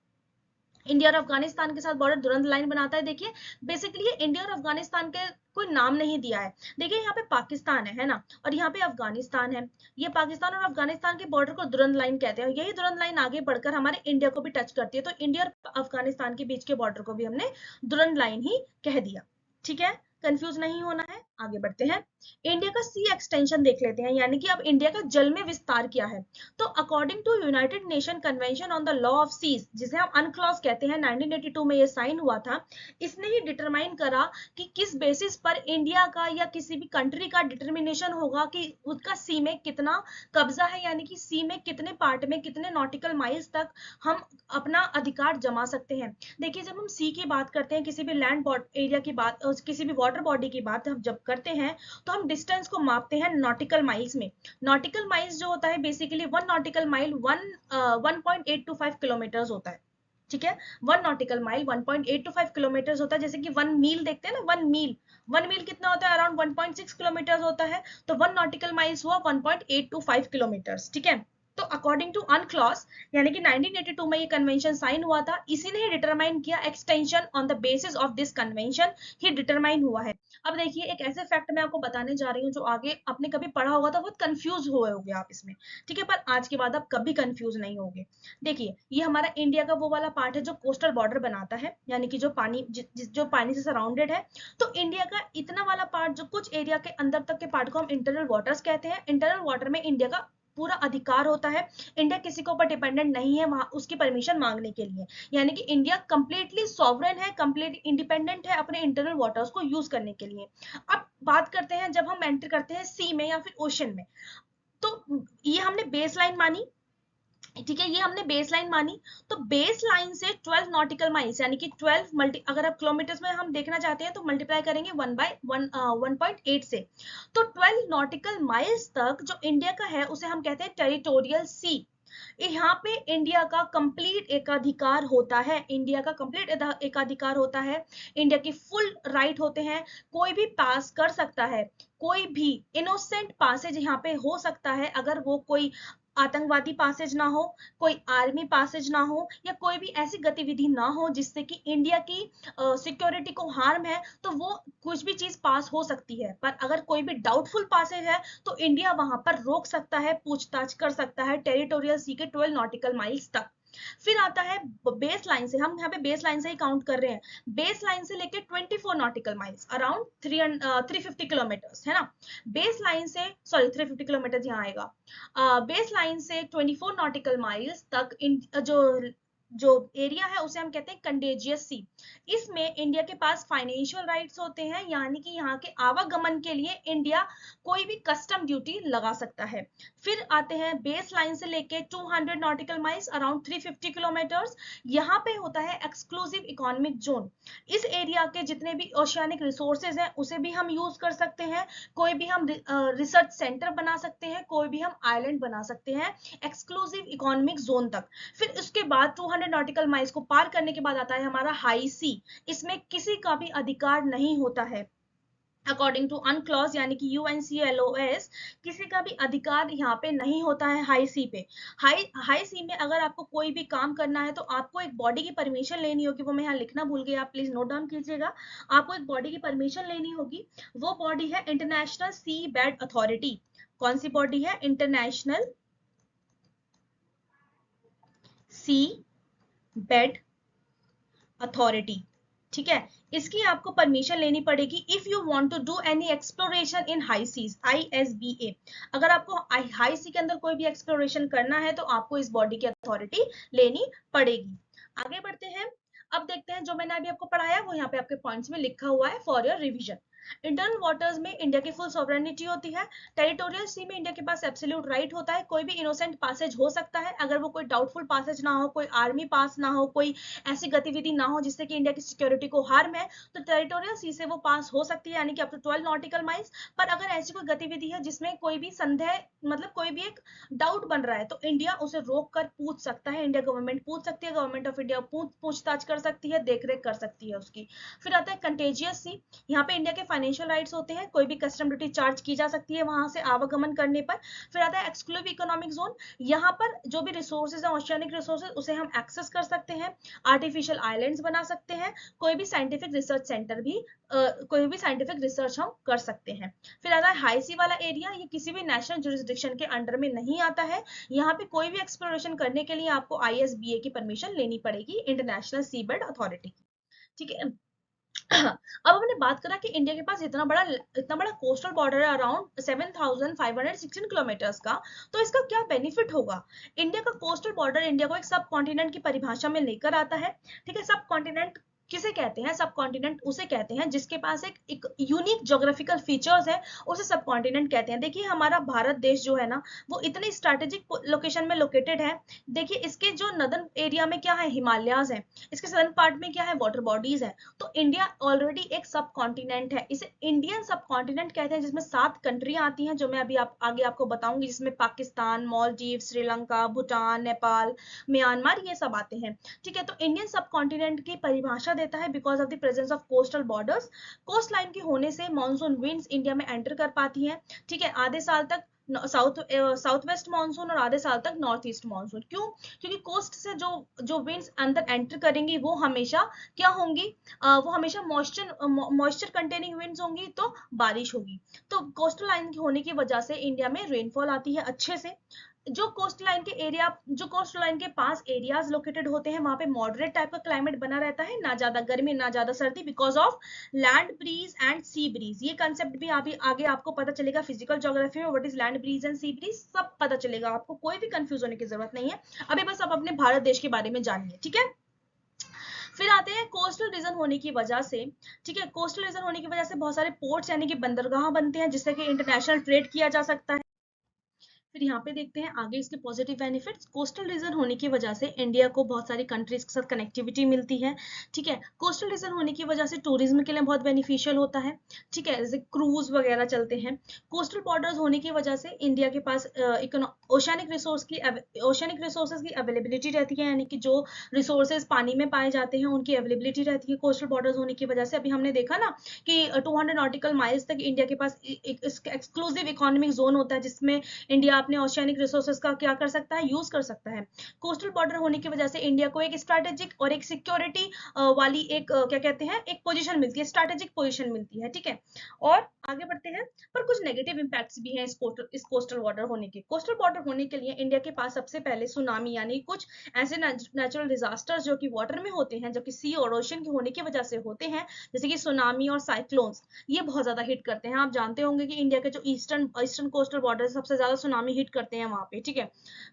A: इंडिया और अफगानिस्तान के साथ बॉर्डर दुरंत लाइन बनाता है। देखिए बेसिकली ये इंडिया और अफगानिस्तान के कोई नाम नहीं दिया है। देखिए यहाँ पे पाकिस्तान है ना, और यहाँ पे अफगानिस्तान है। ये पाकिस्तान और अफगानिस्तान के बॉर्डर को दुरंत लाइन कहते हैं। यही दुरंत लाइन आगे बढ़कर हमारे इंडिया को भी टच करती है। तो इंडिया और अफगानिस्तान के बीच के बॉर्डर को भी हमने दुरंत लाइन ही कह दिया। ठीक है, कंफ्यूज नहीं होना है। आगे बढ़ते हैं। इंडिया का सी एक्सटेंशन देख लेते हैं, यानी कि अब इंडिया का जल में विस्तार क्या है। तो according to United Nation convention on the law of the, seas हम अनक्लॉज कहते हैं, 1982 में ये साइन हुआ था। इसने ही डिटरमाइन करा कि किस बेसिस पर इंडिया का या किसी भी कंट्री का डिटर्मिनेशन होगा कि उसका सी में कितना कब्जा है, यानी कि सी में कितने पार्ट में कितने नॉटिकल माइल्स तक हम अपना अधिकार जमा सकते हैं। देखिए जब हम सी की बात करते हैं, किसी भी लैंड एरिया की बात, किसी भी वाटर बॉडी की बात हम जब करते हैं तो हम डिस्टेंस को मापते हैं नॉटिकल माइल्स में। नॉटिकल माइल्स जो होता है बेसिकली 1 नॉटिकल माइल 1.825 किलोमीटर होता है। ठीक है, 1 नॉटिकल माइल 1.825 किलोमीटर होता है। जैसे कि 1 मील देखते हैं ना, 1 मील कितना होता है, अराउंड 1.6 किलोमीटर होता है। तो 1 नॉटिकल माइल्स हुआ 1.825 किलोमीटर। ठीक है, तो अकॉर्डिंग टू अनक्लॉज, यानी कि 1982 में ये कन्वेंशन साइन हुआ था, इसी ने ही डिटरमाइन किया extension on the basis of this convention he determine हुआ है। अब देखिए एक ऐसे फैक्ट मैं आपको बताने जा रही हूँ जो आगे आपने कभी पढ़ा होगा तो बहुत कंफ्यूज हुए होगे आप इसमें। ठीक है, पर आज के बाद आप कभी कंफ्यूज नहीं होगे। देखिए ये हमारा इंडिया का वो वाला पार्ट है जो कोस्टल बॉर्डर बनाता है, यानी कि जो पानी जो पानी से सराउंडेड है। तो इंडिया का इतना वाला पार्ट, जो कुछ एरिया के अंदर तक के पार्ट को हम इंटरनल वाटर्स कहते हैं। इंटरनल वाटर में इंडिया का पूरा अधिकार होता है। इंडिया किसी के ऊपर डिपेंडेंट नहीं है वहां उसकी परमिशन मांगने के लिए, यानी कि इंडिया कंप्लीटली सॉवरेन है, कंप्लीट इंडिपेंडेंट है अपने इंटरनल वाटर्स को यूज करने के लिए। अब बात करते हैं जब हम एंटर करते हैं सी में या फिर ओशन में, तो ये हमने बेस लाइन मानी। ठीक है, ये हमने बेस लाइन मानी। तो बेस लाइन से 12 नॉटिकल माइल्स, यानी कि 12 मल्टी, अगर आप किलोमीटर्स में हम देखना चाहते हैं तो मल्टीप्लाई करेंगे 1/1.8 से। तो 12 नॉटिकल माइल्स तक जो इंडिया का है उसे हम कहते हैं टेरिटोरियल सी। यहाँ पे इंडिया का कंप्लीट एकाधिकार होता है। इंडिया का कंप्लीट एकाधिकार होता है। इंडिया की फुल राइट होते हैं। कोई भी पास कर सकता है, कोई भी इनोसेंट पासेज यहाँ पे हो सकता है, अगर वो कोई आतंकवादी पासेज ना हो, कोई आर्मी पासेज ना हो, या कोई भी ऐसी गतिविधि ना हो जिससे कि इंडिया की सिक्योरिटी को हार्म है, तो वो कुछ भी चीज पास हो सकती है। पर अगर कोई भी डाउटफुल पासेज है तो इंडिया वहां पर रोक सकता है, पूछताछ कर सकता है टेरिटोरियल सी के 12 नॉटिकल माइल्स तक। फिर आता है बेस लाइन से, हम यहाँ पे बेस लाइन से ही काउंट कर रहे हैं। बेस लाइन से लेके 24 नॉटिकल माइल्स, अराउंड 350 किलोमीटर है ना। बेस लाइन से, सॉरी 350 किलोमीटर यहाँ आएगा। बेस लाइन से 24 नॉटिकल माइल्स तक जो एरिया है उसे हम कहते हैं कंडेजियस सी। इसमें इंडिया के पास फाइनेंशियल राइट्स होते हैं, यानी कि यहाँ के आवागमन के लिए इंडिया कोई भी कस्टम ड्यूटी लगा सकता है। फिर आते हैं बेस लाइन से लेके 200 नॉटिकल माइल्स, अराउंड 350 किलोमीटर्स। यहाँ पे होता है एक्सक्लूसिव इकोनॉमिक जोन। इस एरिया के जितने भी ओशियानिक रिसोर्सेज हैं उसे भी हम यूज कर सकते हैं। कोई भी हम रिसर्च सेंटर बना सकते हैं, कोई भी हम आइलैंड बना सकते हैं एक्सक्लूसिव इकोनॉमिक जोन तक। फिर उसके बाद 200 नॉटिकल माइल्स को पार करने के बाद आता है हमारा हाई सी। इसमें किसी का भी अधिकार नहीं होता है अकॉर्डिंग टू अनक्लॉज, यानी कि UNCLOS, किसी का भी अधिकार यहाँ पे नहीं होता है हाई सी पे। हाई सी में अगर आपको कोई भी काम करना है तो आपको एक बॉडी की परमिशन लेनी होगी, वो मैं यहाँ लिखना भूल गई, आप प्लीज नोट डाउन कीजिएगा। आपको एक बॉडी की परमिशन लेनी होगी। वो बॉडी है इंटरनेशनल सी बेड अथॉरिटी। कौन सी बॉडी है? International sea bed authority. ठीक है, इसकी आपको परमिशन लेनी पड़ेगी if you want to do any exploration in high seas, ISBA। अगर आपको हाई सी के अंदर कोई भी एक्सप्लोरेशन करना है तो आपको इस बॉडी की अथॉरिटी लेनी पड़ेगी। आगे बढ़ते हैं। अब देखते हैं जो मैंने अभी आपको पढ़ाया वो यहाँ पे आपके पॉइंट्स में लिखा हुआ है for your revision. Internal waters में इंडिया की फुल सॉवरेनिटी होती है। टेरिटोरियल सी में इंडिया के पास एब्सोल्यूट राइट होता है, कोई भी इनोसेंट पासेज हो सकता है अगर वो कोई डाउटफुल पासेज ना हो, कोई आर्मी पास ना हो, कोई ऐसी गतिविधि ना हो जिससे कि इंडिया की सिक्योरिटी को हार्म है, तो टेरिटोरियल सी से वो पास हो सकती है, यानी कि अप टू 12 नॉटिकल माइल्स। पर अगर ऐसी कोई गतिविधि है जिसमें कोई भी संदेह, मतलब कोई भी एक डाउट बन रहा है, तो इंडिया उसे रोक कर पूछ सकता है, इंडिया गवर्नमेंट पूछ सकती है, गवर्नमेंट ऑफ इंडिया पूछताछ कर सकती है, देखरेख कर सकती है उसकी। फिर आता है कंटेजियस सी। यहाँ पे इंडिया के फाइनेंशियल राइट्स होते हैं, कोई भी कस्टम ड्यूटी चार्ज की जा सकती है वहां से आवागमन करने पर। फिर आता है एक्सक्लूसिव इकोनॉमिक जोन। यहाँ पर जो भी रिसोर्सेज है, ओशियानिक रिसोर्सेज, उसे हम एक्सेस कर सकते हैं, आर्टिफिशियल आइलैंड्स बना सकते हैं, कोई भी साइंटिफिक रिसर्च सेंटर भी कोई भी साइंटिफिक रिसर्च हम कर सकते हैं। फिर आता है हाई सी वाला एरिया, ये किसी भी नेशनल जुरिस्डिक्शन के अंडर में नहीं आता है। यहाँ पे कोई भी एक्सप्लोरेशन करने के लिए आपको ISBA की परमिशन लेनी पड़ेगी, इंटरनेशनल सीबेड अथॉरिटी की। ठीक है। अब हमने बात करा कि इंडिया के पास इतना बड़ा कोस्टल बॉर्डर है, अराउंड 7,516 किलोमीटर्स का। तो इसका क्या बेनिफिट होगा? इंडिया का कोस्टल बॉर्डर इंडिया को एक सब कॉन्टिनेंट की परिभाषा में लेकर आता है। ठीक है, सब कॉन्टिनेंट किसे कहते हैं? सब कॉन्टिनेंट उसे कहते हैं जिसके पास एक यूनिक ज्योग्राफिकल फीचर्स है, उसे सब कॉन्टिनेंट कहते हैं। देखिए हमारा भारत देश जो है ना, वो इतनी स्ट्रैटेजिक लोकेशन में लोकेटेड है। देखिए इसके जो नदर्न एरिया में क्या है, हिमालयाज है, इसके सदर्न पार्ट में क्या है, वाटर बॉडीज है। तो इंडिया ऑलरेडी एक सब कॉन्टिनेंट है, इसे इंडियन सब कॉन्टिनेंट कहते हैं, जिसमें 7 कंट्रियां आती हैं, जो मैं अभी आगे आपको बताऊंगी, जिसमें पाकिस्तान, मालदीव, श्रीलंका, भूटान, नेपाल, म्यांमार, ये सब आते हैं। ठीक है, तो इंडियन सब कॉन्टिनेंट की परिभाषा देता है because of the presence of coastal borders. Coast line के होने से मानसून विंड्स इंडिया में एंटर कर पाती हैं। ठीक है, आधे साल तक साउथ वेस्ट मानसून और आधे साल तक नॉर्थ ईस्ट मानसून। क्यों? क्योंकि कोस्ट से जो जो विंड्स अंदर एंटर करेंगी वो हमेशा क्या होंगी, वो हमेशा मॉइस्चर कंटेनिंग विंड्स होंगी, तो बारिश होगी। तो कोस्टल लाइन होने की वजह से इंडिया में रेनफॉल आती है अच्छे से। जो कोस्ट लाइन के पास एरियाज लोकेटेड होते हैं, वहां पे मॉडरेट टाइप का क्लाइमेट बना रहता है, ना ज्यादा गर्मी ना ज्यादा सर्दी, because of land breeze and sea breeze. ये कंसेप्ट भी अभी आगे आपको पता चलेगा फिजिकल ज्योग्राफी में, what is land breeze and sea breeze, सब पता चलेगा आपको, कोई भी कंफ्यूज होने की जरूरत नहीं है। अभी बस आप अपने भारत देश के बारे में जानिए। ठीक है, फिर आते हैं कोस्टल रीजन होने की वजह से। ठीक है, कोस्टल रीजन होने की वजह से बहुत सारे पोर्ट्स यानी कि बंदरगाह बनते हैं, जिससे कि इंटरनेशनल ट्रेड किया जा सकता है। फिर यहाँ पे देखते हैं आगे इसके पॉजिटिव बेनिफिट्स। कोस्टल रीजन होने की वजह से इंडिया को बहुत सारी कंट्रीज के साथ कनेक्टिविटी मिलती है। ठीक है, कोस्टल रीजन होने की वजह से टूरिज्म के लिए बहुत बेनिफिशियल होता है। ठीक है, जैसे क्रूज वगैरह चलते हैं। कोस्टल बॉर्डर्स होने की वजह से इंडिया के पास ओशियनिक रिसोर्सेज की अवेलेबिलिटी रहती है, यानी कि जो रिसोर्सेज पानी में पाए जाते हैं उनकी अवेलेबिलिटी रहती है कोस्टल बॉर्डर्स होने की वजह से। अभी हमने देखा ना कि 200 नॉटिकल माइल्स तक इंडिया के पास एक्सक्लूसिव इकोनॉमिक जोन होता है, जिसमें इंडिया अपने ओशियानिक रिसोर्सेज का क्या कर सकता है, यूज कर सकता है। कोस्टल बॉर्डर होने की वजह से इंडिया को एक स्ट्रैटेजिक और एक सिक्योरिटी वाली एक क्या कहते हैं, एक पोजीशन मिलती है, स्ट्रैटेजिक पोजीशन मिलती है। ठीक है, और आगे बढ़ते हैं। पर कुछ नेगेटिव इंपैक्ट्स भी हैं इस कोस्टल बॉर्डर होने के। कोस्टल बॉर्डर होने के लिए इंडिया के पास सबसे पहले सुनामी यानी कुछ ऐसे नेचुरल डिजास्टर्स जो कि वाटर में होते हैं, जो कि सी और ओशन के होने की वजह से होते हैं, जैसे कि सुनामी और साइक्लोन्स, ये बहुत ज्यादा हिट करते हैं। आप जानते होंगे कि इंडिया के जो ईस्टर्न कोस्टल बॉर्डर सबसे ज्यादा सुनामी हिट करते हैं वहां पे। ठीक है,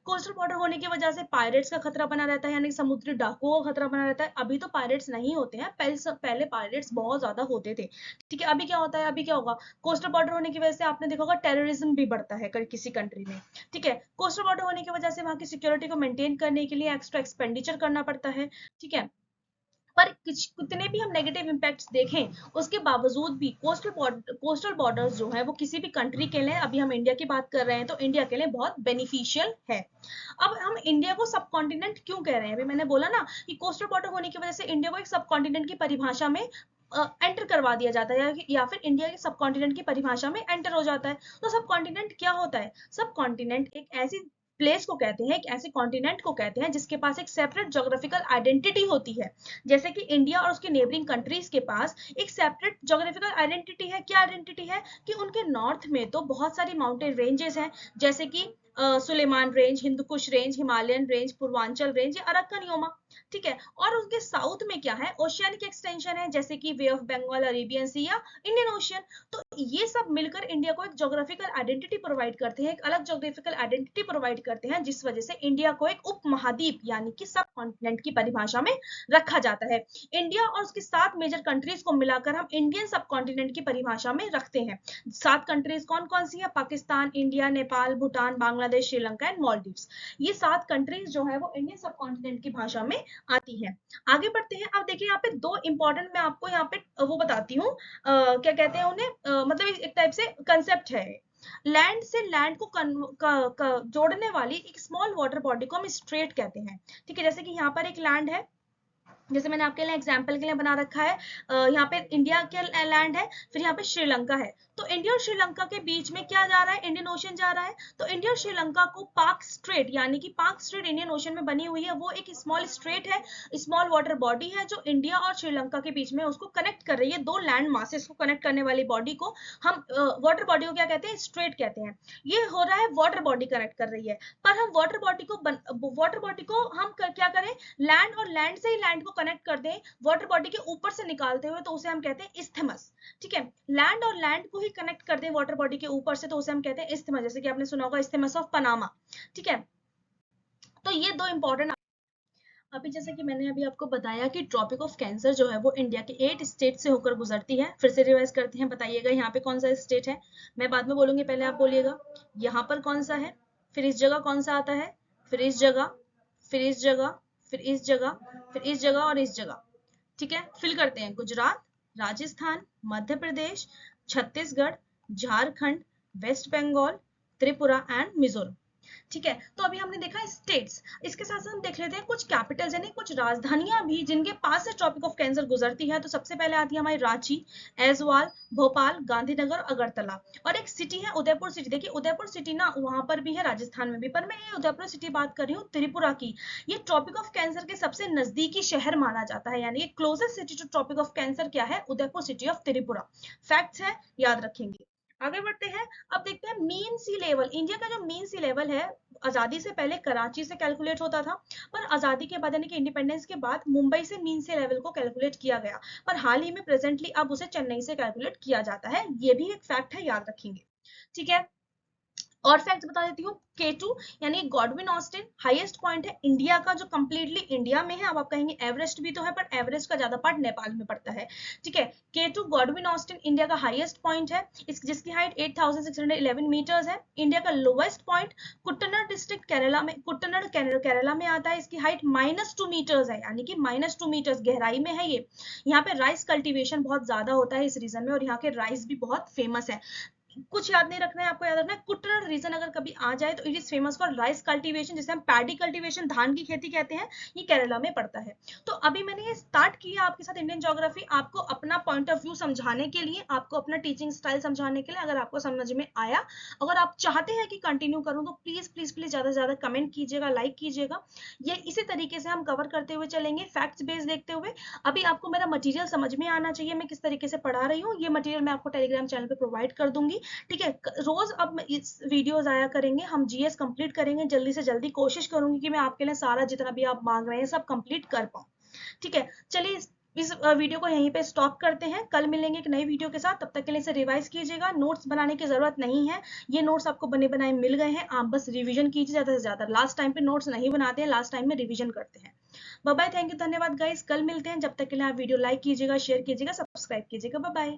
A: कोस्टल बॉर्डर होने की वजह से पायरेट्स का खतरा बना रहता है, यानी समुद्री डाकुओं का खतरा बना रहता है। अभी तो पायरेट्स नहीं होते हैं, पहले पायरेट्स बहुत ज्यादा होते थे। ठीक है, अभी क्या होता है, अभी क्या होगा, कोस्टल बॉर्डर होने की वजह से आपने देखा होगा टेररिज्म भी बढ़ता है किसी कंट्री में। ठीक है, कोस्टल बॉर्डर होने की वजह से वहां की सिक्योरिटी को मेंटेन करने के लिए एक्स्ट्रा एक्सपेंडिचर करना पड़ता है। ठीक है, पर कितने भी हम नेगेटिव इम्पैक्ट्स देखें, उसके बावजूद भी कोस्टल बॉर्डर्स जो है वो किसी भी कंट्री के लिए, अभी हम इंडिया की बात कर रहे हैं, तो इंडिया के लिए बहुत बेनिफिशियल है। अब हम इंडिया को सब कॉन्टिनेंट क्यों कह रहे हैं? अभी मैंने बोला ना कि कोस्टल बॉर्डर होने की वजह से इंडिया को एक सब कॉन्टिनेंट की परिभाषा में एंटर करवा दिया जाता है, या फिर इंडिया के सब कॉन्टिनेंट की परिभाषा में एंटर हो जाता है। तो सब कॉन्टिनेंट क्या होता है? सब कॉन्टिनेंट एक ऐसी प्लेस को कहते हैं, एक ऐसे कॉन्टिनेंट को कहते हैं जिसके पास एक सेपरेट ज्योग्राफिकल आइडेंटिटी होती है। जैसे कि इंडिया और उसके नेबरिंग कंट्रीज के पास एक सेपरेट ज्योग्राफिकल आइडेंटिटी है। क्या आइडेंटिटी है? कि उनके नॉर्थ में तो बहुत सारी माउंटेन रेंजेस हैं, जैसे कि Sulaiman range, Hindu Kush range, Himalayan range, Purvanchal range या अरक्कन योमा। ठीक है। और उसके साउथ में क्या है, ओशियानिक एक्सटेंशन है, जैसे कि वे ऑफ बंगाल, अरेबियन सी या इंडियन ओशियन। तो ये सब मिलकर इंडिया को एक ज्योग्राफिकल आइडेंटिटी प्रोवाइड करते हैं, एक अलग ज्योग्राफिकल आइडेंटिटी प्रोवाइड करते हैं, जिस वजह से इंडिया को एक उप महाद्वीप यानी कि सब कॉन्टिनेंट की परिभाषा में रखा जाता है। इंडिया और उसकी 7 मेजर कंट्रीज को मिलाकर हम इंडियन सब कॉन्टिनेंट की परिभाषा में रखते हैं। 7 कंट्रीज कौन कौन सी है, पाकिस्तान, इंडिया, नेपाल, भूटान, बांग्लादेश, श्रीलंका एंड मालदीव्स। ये 7 कंट्रीज जो है वो इंडियन सब कॉन्टिनेंट की भाषा में आती है। आगे बढ़ते हैं। अब देखिए यहाँ पे 2 इंपॉर्टेंट मैं आपको यहाँ पे वो बताती हूँ, क्या कहते हैं उन्हें, मतलब एक टाइप से कंसेप्ट है। लैंड से लैंड को जोड़ने वाली एक स्मॉल वाटर बॉडी को हम स्ट्रेट कहते हैं। ठीक है, जैसे कि यहाँ पर एक लैंड है, जैसे मैंने आपके लिए एग्जाम्पल के लिए बना रखा है, यहाँ पे इंडिया के लैंड है, फिर यहाँ पे श्रीलंका है। तो इंडिया और श्रीलंका के बीच में क्या जा रहा है, इंडियन ओशन जा रहा है। तो इंडिया और श्रीलंका को पाक स्ट्रेट, यानी कि पाक स्ट्रेट इंडियन ओशन में बनी हुई है, वो एक स्मॉल स्ट्रेट है, स्मॉल वाटर बॉडी है, जो इंडिया और श्रीलंका के बीच में उसको कनेक्ट कर रही है। 2 लैंड मासेस को कनेक्ट करने वाली बॉडी को हम वाटर बॉडी को क्या कहते हैं, स्ट्रेट कहते हैं। ये हो रहा है वाटर बॉडी कनेक्ट कर रही है, पर हम वाटर बॉडी को हम क्या करें, लैंड और लैंड से ही लैंड को कनेक्ट कर दें वाटर बॉडी के ऊपर से निकालते हुए, तो उसे हम कहते हैं इस्थमस। ठीक है, लैंड और लैंड को ही कनेक्ट कर दें वाटर बॉडी के ऊपर से, तो उसे हम कहते हैं इस्थमस, जैसे कि आपने सुना होगा इस्थमस ऑफ पनामा। ठीक है, तो ये 2 इंपॉर्टेंट। अभी जैसे कि मैंने अभी आपको बताया कि ट्रॉपिक ऑफ कैंसर जो है वो इंडिया के 8 स्टेट से होकर गुजरती है। फिर से रिवाइज करते हैं, बताइएगा यहाँ पे कौन सा स्टेट है, मैं बाद में बोलूंगी, पहले आप बोलिएगा यहाँ पर कौन सा है, फिर इस जगह कौन सा आता है, फिर इस जगह, फिर इस जगह, फिर इस जगह, फिर इस जगह और इस जगह। ठीक है, फिल करते हैं, गुजरात, राजस्थान, मध्य प्रदेश, छत्तीसगढ़, झारखंड, वेस्ट बंगाल, त्रिपुरा एंड मिजोरम। ठीक है, तो अभी हमने देखा स्टेट्स, इसके साथ साथ हम देख लेते हैं कुछ कैपिटल्स यानी कुछ राजधानियां भी जिनके पास से ट्रॉपिक ऑफ कैंसर गुजरती है। तो सबसे पहले आती है हमारी रांची, ऐजवाल, भोपाल, गांधीनगर, अगरतला, और एक सिटी है उदयपुर सिटी। देखिए उदयपुर सिटी ना वहां पर भी है, राजस्थान में भी, पर मैं ये उदयपुर सिटी बात कर रही हूँ त्रिपुरा की। ये ट्रॉपिक ऑफ कैंसर के सबसे नजदीकी शहर माना जाता है, यानी closest city to tropic of cancer क्या है, Udaipur city of Tripura. Facts है, याद रखेंगे। आगे बढ़ते हैं। अब देखते हैं मीन सी लेवल। इंडिया का जो मीन सी लेवल है, आजादी से पहले कराची से कैलकुलेट होता था, पर आजादी के बाद यानी कि इंडिपेंडेंस के बाद मुंबई से मीन सी लेवल को कैलकुलेट किया गया, पर हाल ही में प्रेजेंटली अब उसे चेन्नई से कैलकुलेट किया जाता है। ये भी एक फैक्ट है, याद रखेंगे। ठीक है, और फैक्ट बता देती हूँ। K2 यानी गॉडविन ऑस्टिन हाईएस्ट पॉइंट है इंडिया का, जो कंप्लीटली इंडिया में है। अब आप कहेंगे एवरेस्ट भी तो है, पर एवरेस्ट का ज्यादा पार्ट नेपाल में पड़ता है। ठीक है, K2 गॉडविन ऑस्टिन इंडिया का हाईएस्ट पॉइंट है, जिसकी हाइट 8611 मीटर्स है। इंडिया का लोवेस्ट पॉइंट कुट्टनड डिस्ट्रिक्ट केरला में, कुट्टनड केरला में आता है, इसकी हाइट -2 मीटर्स है, यानी कि -2 मीटर्स गहराई में है ये। यहाँ पे राइस कल्टीवेशन बहुत ज्यादा होता है इस रीजन में, और यहाँ के राइस भी बहुत फेमस है। कुछ याद नहीं रखना है आपको, याद रखना है कुट्टनड रीजन अगर कभी आ जाए तो it is famous for rice cultivation, जिसे हम पैडी कल्टीवेशन, धान की खेती कहते हैं, ये केरला में पड़ता है। तो अभी मैंने ये स्टार्ट किया आपके साथ इंडियन ज्योग्राफी, आपको अपना पॉइंट ऑफ व्यू समझाने के लिए, आपको अपना टीचिंग स्टाइल समझाने के लिए। अगर आपको समझ में आया, अगर आप चाहते हैं कि कंटिन्यू करूं, तो प्लीज प्लीज प्लीज ज्यादा से ज्यादा कमेंट कीजिएगा, लाइक कीजिएगा। ये इसी तरीके से हम कवर करते हुए चलेंगे, फैक्ट्स बेस देखते हुए। अभी आपको मेरा मटेरियल समझ में आना चाहिए, मैं किस तरीके से पढ़ा रही हूँ। ये मटेरियल मैं आपको टेलीग्राम चैनल पे प्रोवाइड कर दूंगी। ठीक है, रोज अब इस वीडियोस आया करेंगे, हम जीएस कंप्लीट करेंगे जल्दी से जल्दी। कोशिश करूंगी कि मैं आपके लिए सारा जितना भी आप मांग रहे हैं सब कंप्लीट कर पाऊं। ठीक है, चलिए इस वीडियो को यहीं पे स्टॉप करते हैं, कल मिलेंगे एक नई वीडियो के साथ। तब तक के लिए इसे रिवाइज कीजिएगा, नोट्स बनाने की जरूरत नहीं है, ये नोट्स आपको बने बनाए मिल गए हैं, आप बस रिवीजन कीजिए ज्यादा से ज्यादा। लास्ट टाइम पे नोट्स नहीं बनाते हैं, लास्ट टाइम में रिवीजन करते हैं। बाय बाय, थैंक यू, धन्यवाद गाइस, कल मिलते हैं। जब तक के लिए आप वीडियो लाइक कीजिएगा, शेयर कीजिएगा, सब्सक्राइब कीजिएगा। Bye bye.